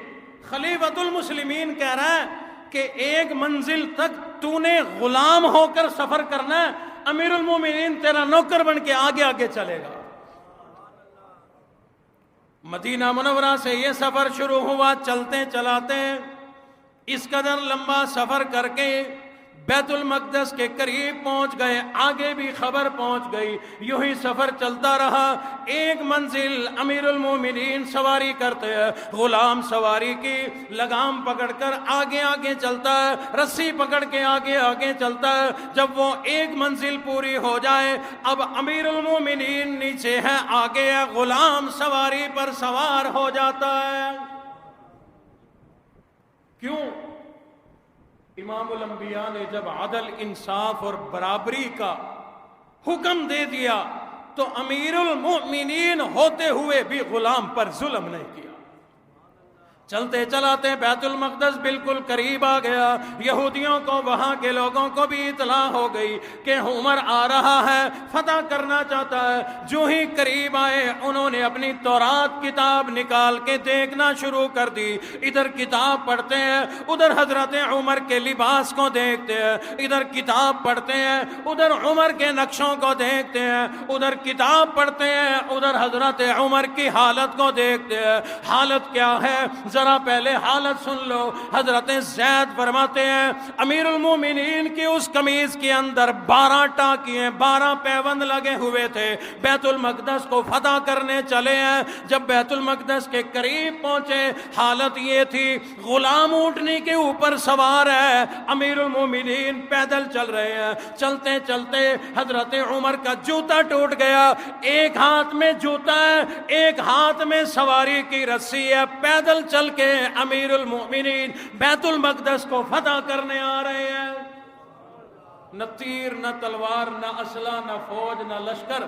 خلیفۃ المسلمین کہہ رہا ہے کہ ایک منزل تک تو نے غلام ہو کر سفر کرنا ہے، امیر المومنین تیرا نوکر بن کے آگے آگے چلے گا۔ مدینہ منورہ سے یہ سفر شروع ہوا، چلتے چلاتے اس قدر لمبا سفر کر کے بیت المقدس کے قریب پہنچ گئے، آگے بھی خبر پہنچ گئی، یوں ہی سفر چلتا رہا۔ ایک منزل امیر المومنین سواری کرتے ہیں، غلام سواری کی لگام پکڑ کر آگے آگے چلتا ہے، رسی پکڑ کے آگے آگے چلتا ہے۔ جب وہ ایک منزل پوری ہو جائے، اب امیر المومنین نیچے ہے، آگے ہے، غلام سواری پر سوار ہو جاتا ہے۔ کیوں؟ امام الانبیاء نے جب عدل، انصاف اور برابری کا حکم دے دیا تو امیر المؤمنین ہوتے ہوئے بھی غلام پر ظلم نہیں کیا۔ چلتے چلاتے بیت المقدس بالکل قریب آ گیا، یہودیوں کو، وہاں کے لوگوں کو بھی اطلاع ہو گئی کہ عمر آ رہا ہے، فتح کرنا چاہتا ہے۔ جو ہی قریب آئے انہوں نے اپنی تورات کتاب نکال کے دیکھنا شروع کر دی، ادھر کتاب پڑھتے ہیں، ادھر حضرت عمر کے لباس کو دیکھتے ہیں، ادھر کتاب پڑھتے ہیں، ادھر عمر کے نقشوں کو دیکھتے ہیں، ادھر کتاب پڑھتے ہیں، ادھر حضرت عمر کی حالت کو دیکھتے ہیں۔ حالت کیا ہے؟ ذرا پہلے حالت سن لو۔ حضرت زید فرماتے ہیں امیر المومنین کی اس قمیض کے اندر 12 ٹانکیے، 12 پیوند لگے ہوئے تھے، بیت المقدس کو فتح کرنے چلے ہیں۔ جب بیت المقدس کے قریب پہنچے، حالت یہ تھی، غلام اونٹنی کے اوپر سوار ہے، امیر المومنین پیدل چل رہے ہیں۔ چلتے چلتے حضرت عمر کا جوتا ٹوٹ گیا، ایک ہاتھ میں جوتا ہے، ایک ہاتھ میں سواری کی رسی ہے، پیدل چل کے امیر المؤمنین بیت المقدس کو فتح کرنے آ رہے ہیں۔ نہ تیر، نہ تلوار، نہ اسلحہ، نہ فوج، نہ لشکر،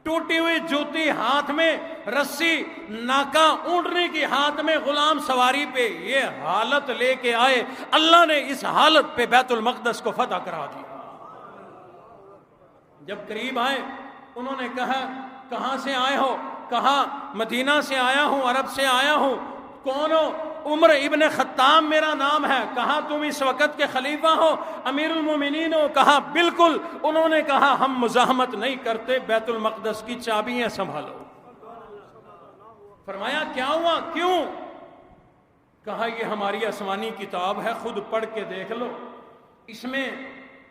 ٹوٹی ہوئی جوتی ہاتھ میں، رسی ناکا اونٹنے کی ہاتھ میں، غلام سواری پہ، یہ حالت لے کے آئے۔ اللہ نے اس حالت پہ بیت المقدس کو فتح کرا دیا۔ جب قریب آئے انہوں نے کہا کہاں سے آئے ہو؟ کہا مدینہ سے آیا ہوں، عرب سے آیا ہوں۔ کون ہو؟ عمر ابن خطاب میرا نام ہے۔ کہا تم اس وقت کے خلیفہ ہو، امیر المومنین ہو؟ کہا بالکل۔ انہوں نے کہا ہم مزاحمت نہیں کرتے، بیت المقدس کی چابیاں سنبھالو۔ فرمایا کیا ہوا؟ کیوں؟ کہا یہ ہماری آسمانی کتاب ہے، خود پڑھ کے دیکھ لو، اس میں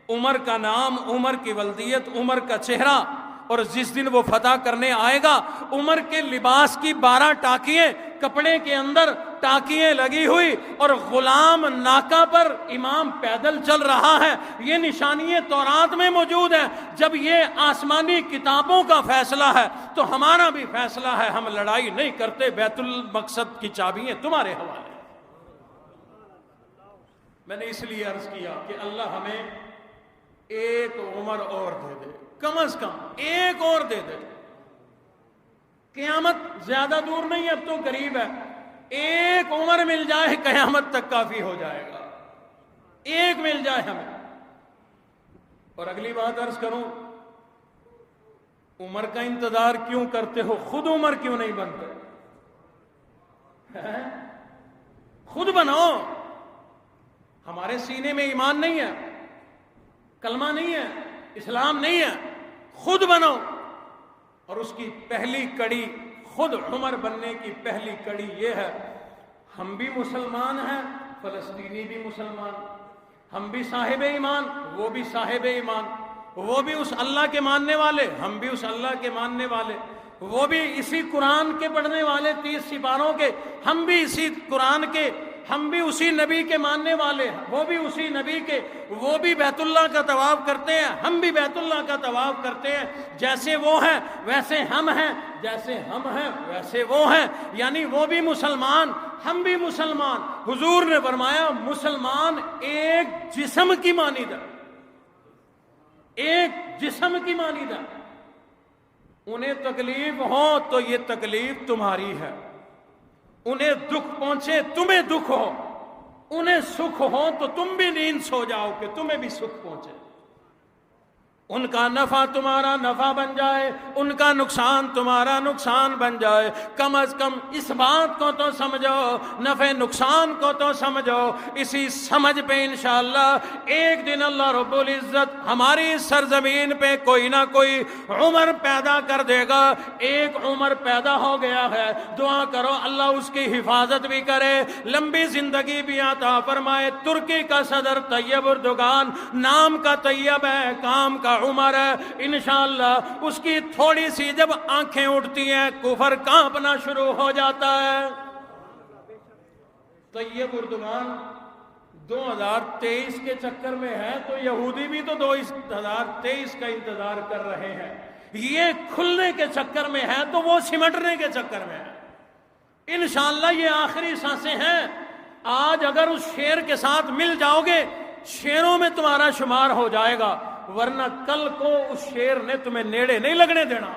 عمر کا نام، عمر کی ولدیت، عمر کا چہرہ، اور جس دن وہ فتح کرنے آئے گا عمر کے لباس کی 12 ٹانکیاں، کپڑے کے اندر ٹانکیاں لگی ہوئی، اور غلام ناکا پر، امام پیدل چل رہا ہے۔ یہ نشانیاں تورات میں موجود ہیں۔ جب یہ آسمانی کتابوں کا فیصلہ ہے تو ہمارا بھی فیصلہ ہے، ہم لڑائی نہیں کرتے، بیت المقدس کی چابیاں تمہارے حوالے۔ میں نے اس لیے عرض کیا کہ اللہ ہمیں ایک عمر اور دے دے، کم از کم ایک اور دے دے۔ قیامت زیادہ دور نہیں، اب تو قریب ہے، ایک عمر مل جائے قیامت تک کافی ہو جائے گا، ایک مل جائے ہمیں۔ اور اگلی بات عرض کروں، عمر کا انتظار کیوں کرتے ہو؟ خود عمر کیوں نہیں بنتے؟ خود بنو۔ ہمارے سینے میں ایمان نہیں ہے، کلمہ نہیں ہے، اسلام نہیں ہے، خود بنو۔ اور اس کی پہلی کڑی، خود عمر بننے کی پہلی کڑی یہ ہے، ہم بھی مسلمان ہیں، فلسطینی بھی مسلمان، ہم بھی صاحب ایمان، وہ بھی صاحب ایمان، وہ بھی اس اللہ کے ماننے والے، ہم بھی اس اللہ کے ماننے والے، وہ بھی اسی قرآن کے پڑھنے والے 30 سپاروں کے، ہم بھی اسی قرآن کے، ہم بھی اسی نبی کے ماننے والے، وہ بھی اسی نبی کے، وہ بھی بیت اللہ کا طواف کرتے ہیں، ہم بھی بیت اللہ کا طواف کرتے ہیں۔ جیسے وہ ہیں ویسے ہم ہیں، جیسے ہم ہیں ویسے وہ ہیں، یعنی وہ بھی مسلمان، ہم بھی مسلمان۔ حضور نے فرمایا مسلمان ایک جسم کی مانند ہے، ایک جسم کی مانند ہے۔ انہیں تکلیف ہو تو یہ تکلیف تمہاری ہے، انہیں دکھ پہنچے تمہیں دکھ ہو، انہیں سکھ ہو تو تم بھی نیند سو جاؤ کہ تمہیں بھی سکھ پہنچے۔ ان کا نفع تمہارا نفع بن جائے، ان کا نقصان تمہارا نقصان بن جائے۔ کم از کم اس بات کو تو سمجھو، نفع نقصان کو تو سمجھو۔ اسی سمجھ پہ انشاءاللہ ایک دن اللہ رب العزت ہماری سرزمین پہ کوئی نہ کوئی عمر پیدا کر دے گا۔ ایک عمر پیدا ہو گیا ہے، دعا کرو اللہ اس کی حفاظت بھی کرے، لمبی زندگی بھی عطا فرمائے۔ ترکی کا صدر طیب اردوغان، نام کا طیب ہے، کام کا عمر ہے، انشاءاللہ اس کی تھوڑی سی جب آنکھیں اٹھتی ہیں کفر کانپنا شروع ہو جاتا ہے۔ طیب اردوغان 2023 کے چکر میں ہے تو یہودی بھی تو 2023 کا انتظار کر رہے ہیں۔ یہ کھلنے کے چکر میں ہے تو وہ سمٹنے کے چکر میں ہے۔ انشاءاللہ یہ آخری سانسیں ہیں۔ آج اگر اس شیر کے ساتھ مل جاؤ گے شیروں میں تمہارا شمار ہو جائے گا، ورنہ کل کو اس شیر نے تمہیں نیڑے نہیں لگنے دینا۔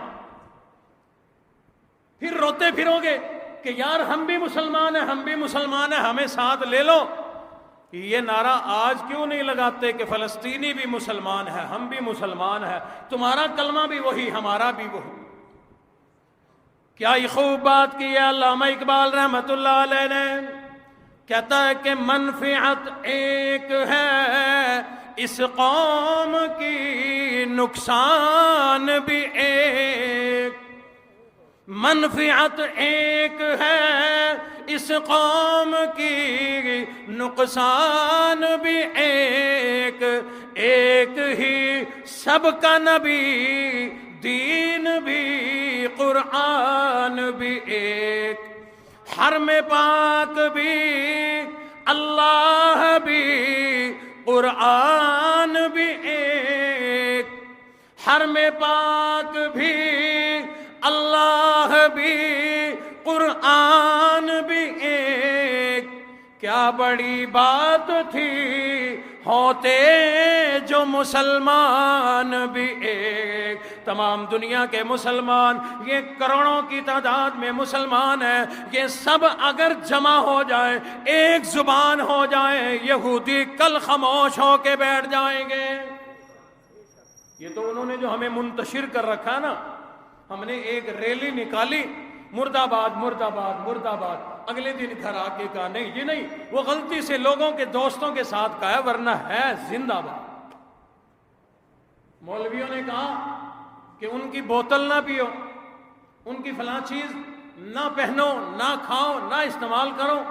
پھر روتے پھرو گے کہ یار ہم بھی مسلمان ہیں، ہم بھی مسلمان ہیں، ہمیں ساتھ لے لو۔ یہ نعرہ آج کیوں نہیں لگاتے کہ فلسطینی بھی مسلمان ہے، ہم بھی مسلمان ہیں، تمہارا کلمہ بھی وہی، ہمارا بھی وہی۔ کیا یہ خوب بات کی ہے علامہ اقبال رحمت اللہ علیہ نے، کہتا ہے کہ منفعت ایک ہے اس قوم کی، نقصان بھی ایک۔ منفعت ایک ہے اس قوم کی، نقصان بھی ایک۔ ایک ہی سب کا نبی، دین بھی، قرآن بھی ایک۔ حرم پاک بھی، اللہ بھی، قرآن بھی ایک۔ حرم پاک بھی، اللہ بھی، قرآن بھی ایک۔ کیا بڑی بات تھی ہوتے جو مسلمان بھی ایک۔ تمام دنیا کے مسلمان، یہ کروڑوں کی تعداد میں مسلمان ہیں، یہ سب اگر جمع ہو جائے، ایک زبان ہو جائے، یہودی کل خاموش ہو کے بیٹھ جائیں گے۔ یہ تو انہوں نے جو ہمیں منتشر کر رکھا نا، ہم نے ایک ریلی نکالی، مرد آباد مرد آباد مرد آباد، اگلے دن گھر آ کے کہا نہیں یہ نہیں، وہ غلطی سے لوگوں کے دوستوں کے ساتھ کہا ہے، ورنہ ہے زندہ باد۔ مولویوں نے کہا کہ ان کی بوتل نہ پیو، ان کی فلاں چیز نہ پہنو، نہ کھاؤ، نہ استعمال کرو۔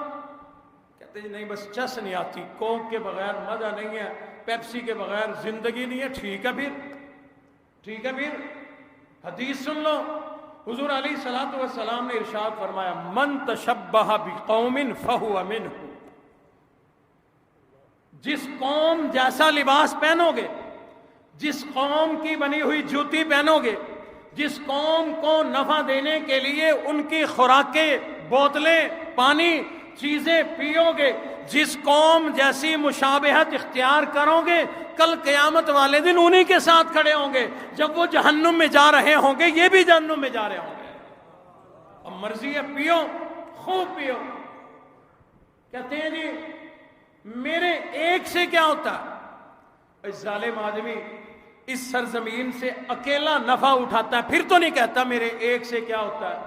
کہتے ہیں نہیں بس چس نہیں آتی، کوک کے بغیر مزہ نہیں ہے، پیپسی کے بغیر زندگی نہیں ہے۔ ٹھیک ہے پھر، ٹھیک ہے پھر، حدیث سن لو۔ حضور علیہ الصلوۃ والسلام نے ارشاد فرمایا من تشبہ بقوم فہو منہ، جس قوم جیسا لباس پہنو گے، جس قوم کی بنی ہوئی جوتی پہنو گے، جس قوم کو نفع دینے کے لیے ان کی خوراکیں، بوتلیں، پانی، چیزیں پیو گے، جس قوم جیسی مشابہت اختیار کرو گے، کل قیامت والے دن انہی کے ساتھ کھڑے ہوں گے۔ جب وہ جہنم میں جا رہے ہوں گے یہ بھی جہنم میں جا رہے ہوں گے۔ اب مرضی ہے پیو، خوب پیو۔ کہتے ہیں جی میرے ایک سے کیا ہوتا ہے؟ اس ظالم آدمی اس سرزمین سے اکیلا نفع اٹھاتا ہے، پھر تو نہیں کہتا میرے ایک سے کیا ہوتا ہے۔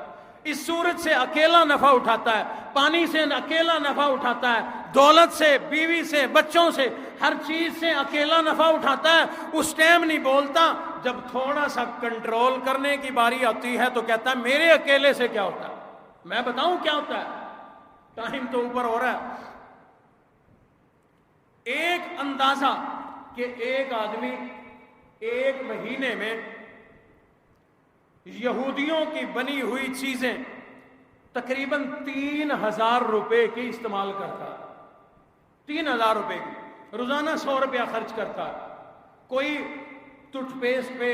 اس سورج سے اکیلا نفع اٹھاتا ہے، پانی سے اکیلا نفع اٹھاتا ہے، دولت سے، بیوی سے، بچوں سے، ہر چیز سے اکیلا نفع اٹھاتا ہے۔ اس ٹائم نہیں بولتا، جب تھوڑا سا کنٹرول کرنے کی باری آتی ہے تو کہتا ہے میرے اکیلے سے کیا ہوتا ہے۔ میں بتاؤں کیا ہوتا ہے، ٹائم تو اوپر ہو رہا ہے۔ ایک اندازہ کہ ایک آدمی ایک مہینے میں یہودیوں کی بنی ہوئی چیزیں تقریباً 3000 روپے کی استعمال کرتا ہے۔ 3000 روپے کی، روزانہ 100 روپیہ خرچ کرتا ہے۔ کوئی ٹوتھ پیسٹ پہ،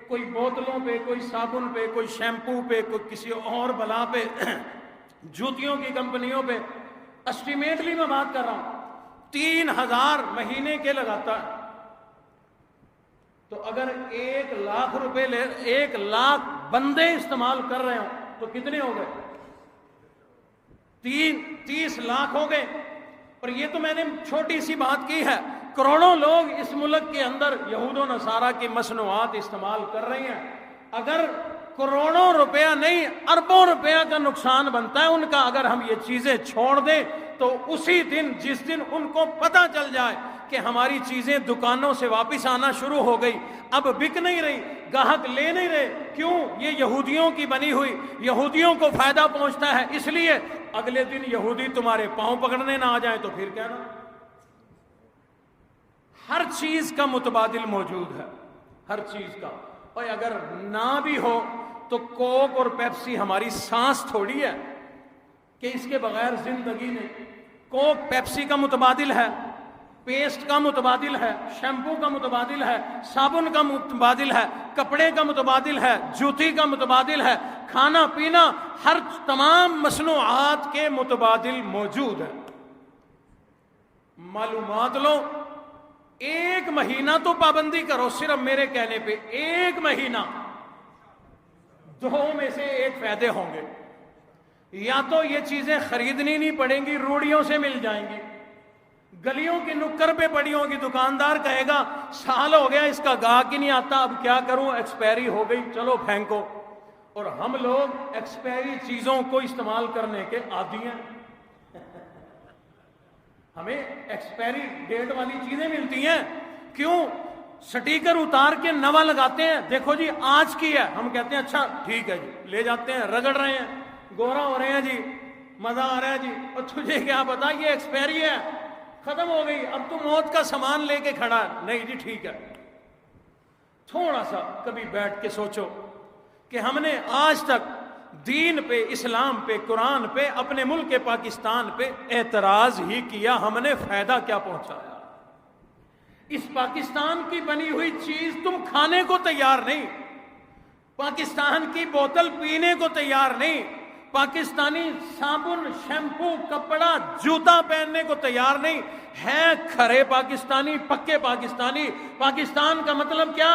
کوئی بوتلوں پہ، کوئی صابن پہ، کوئی شیمپو پہ، کوئی کسی اور بلا پہ، جوتیوں کی کمپنیوں پہ۔ اسٹیمیٹلی میں بات کر رہا ہوں، 3000 مہینے کے لگاتا ہے۔ تو اگر 1 لاکھ روپے 1 لاکھ بندے استعمال کر رہے ہوں تو کتنے ہو گئے؟ 30 لاکھ ہو گئے۔ اور یہ تو میں نے چھوٹی سی بات کی ہے، کروڑوں لوگ اس ملک کے اندر یہود و نصارہ کی مصنوعات استعمال کر رہے ہیں. اگر کروڑوں روپیہ نہیں اربوں روپیہ کا نقصان بنتا ہے ان کا اگر ہم یہ چیزیں چھوڑ دیں تو اسی دن جس دن ان کو پتہ چل جائے کہ ہماری چیزیں دکانوں سے واپس آنا شروع ہو گئی, اب بک نہیں رہی, گاہک لے نہیں رہے, کیوں؟ یہ یہودیوں کی بنی ہوئی, یہودیوں کو فائدہ پہنچتا ہے, اس لیے اگلے دن یہودی تمہارے پاؤں پکڑنے نہ آ جائیں تو پھر کیا نا. ہر چیز کا متبادل موجود ہے, ہر چیز کا. اور اگر نہ بھی ہو تو کوک اور پیپسی ہماری سانس تھوڑی ہے کہ اس کے بغیر زندگی نہیں. کوک پیپسی کا متبادل ہے, پیسٹ کا متبادل ہے, شیمپو کا متبادل ہے, صابن کا متبادل ہے, کپڑے کا متبادل ہے, جوتی کا متبادل ہے, کھانا پینا ہر تمام مصنوعات کے متبادل موجود ہے. معلومات لو, ایک مہینہ تو پابندی کرو صرف میرے کہنے پہ, ایک مہینہ, دو میں سے ایک فائدے ہوں گے. یا تو یہ چیزیں خریدنی نہیں پڑیں گی, روڑیوں سے مل جائیں گی, گلیوں کی نکر پہ پڑی ہوگی, دکاندار کہے گا سال ہو گیا اس کا گاہک ہی نہیں آتا, اب کیا کروں, ایکسپائری ہو گئی, چلو پھینکو. اور ہم لوگ ایکسپائری چیزوں کو استعمال کرنے کے عادی ہیں. ہمیں ایکسپائری ڈیٹ والی چیزیں ملتی ہیں, کیوں؟ سٹیکر اتار کے نوا لگاتے ہیں, دیکھو جی آج کی ہے, ہم کہتے ہیں اچھا ٹھیک ہے جی, لے جاتے ہیں, رگڑ رہے ہیں, گورا ہو رہے ہیں جی, مزہ آ رہا ہے جی. اور تجھے کیا پتا یہ ایکسپائری ہے, ختم ہو گئی, اب تو موت کا سامان لے کے کھڑا ہے. نہیں جی ٹھیک ہے. تھوڑا سا کبھی بیٹھ کے سوچو کہ ہم نے آج تک دین پہ, اسلام پہ, قرآن پہ, اپنے ملک پاکستان پہ اعتراض ہی کیا, ہم نے فائدہ کیا پہنچایا؟ اس پاکستان کی بنی ہوئی چیز تم کھانے کو تیار نہیں, پاکستان کی بوتل پینے کو تیار نہیں, پاکستانی صابن, شیمپو, کپڑا, جوتا پہننے کو تیار نہیں. ہے کھرے پاکستانی, پکے پاکستانی. پاکستان کا مطلب کیا؟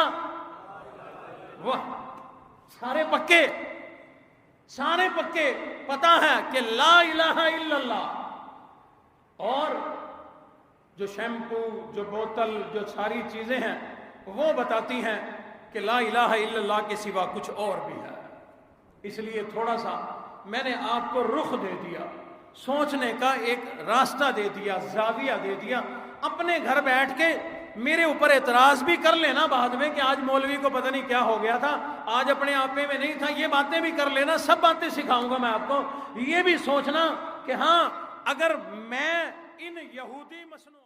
واہ, سارے پکے, سارے پکے. پتہ ہے کہ لا الہ الا اللہ. اور جو شیمپو, جو بوتل, جو ساری چیزیں ہیں وہ بتاتی ہیں کہ لا الہ الا اللہ کے سوا کچھ اور بھی ہے. اس لیے تھوڑا سا میں نے آپ کو رخ دے دیا, سوچنے کا ایک راستہ دے دیا, زاویہ دے دیا. اپنے گھر بیٹھ کے میرے اوپر اعتراض بھی کر لینا بعد میں کہ آج مولوی کو پتہ نہیں کیا ہو گیا تھا, آج اپنے آپے میں نہیں تھا, یہ باتیں بھی کر لینا, سب باتیں سکھاؤں گا میں آپ کو. یہ بھی سوچنا کہ ہاں اگر میں ان یہودی مسلمانوں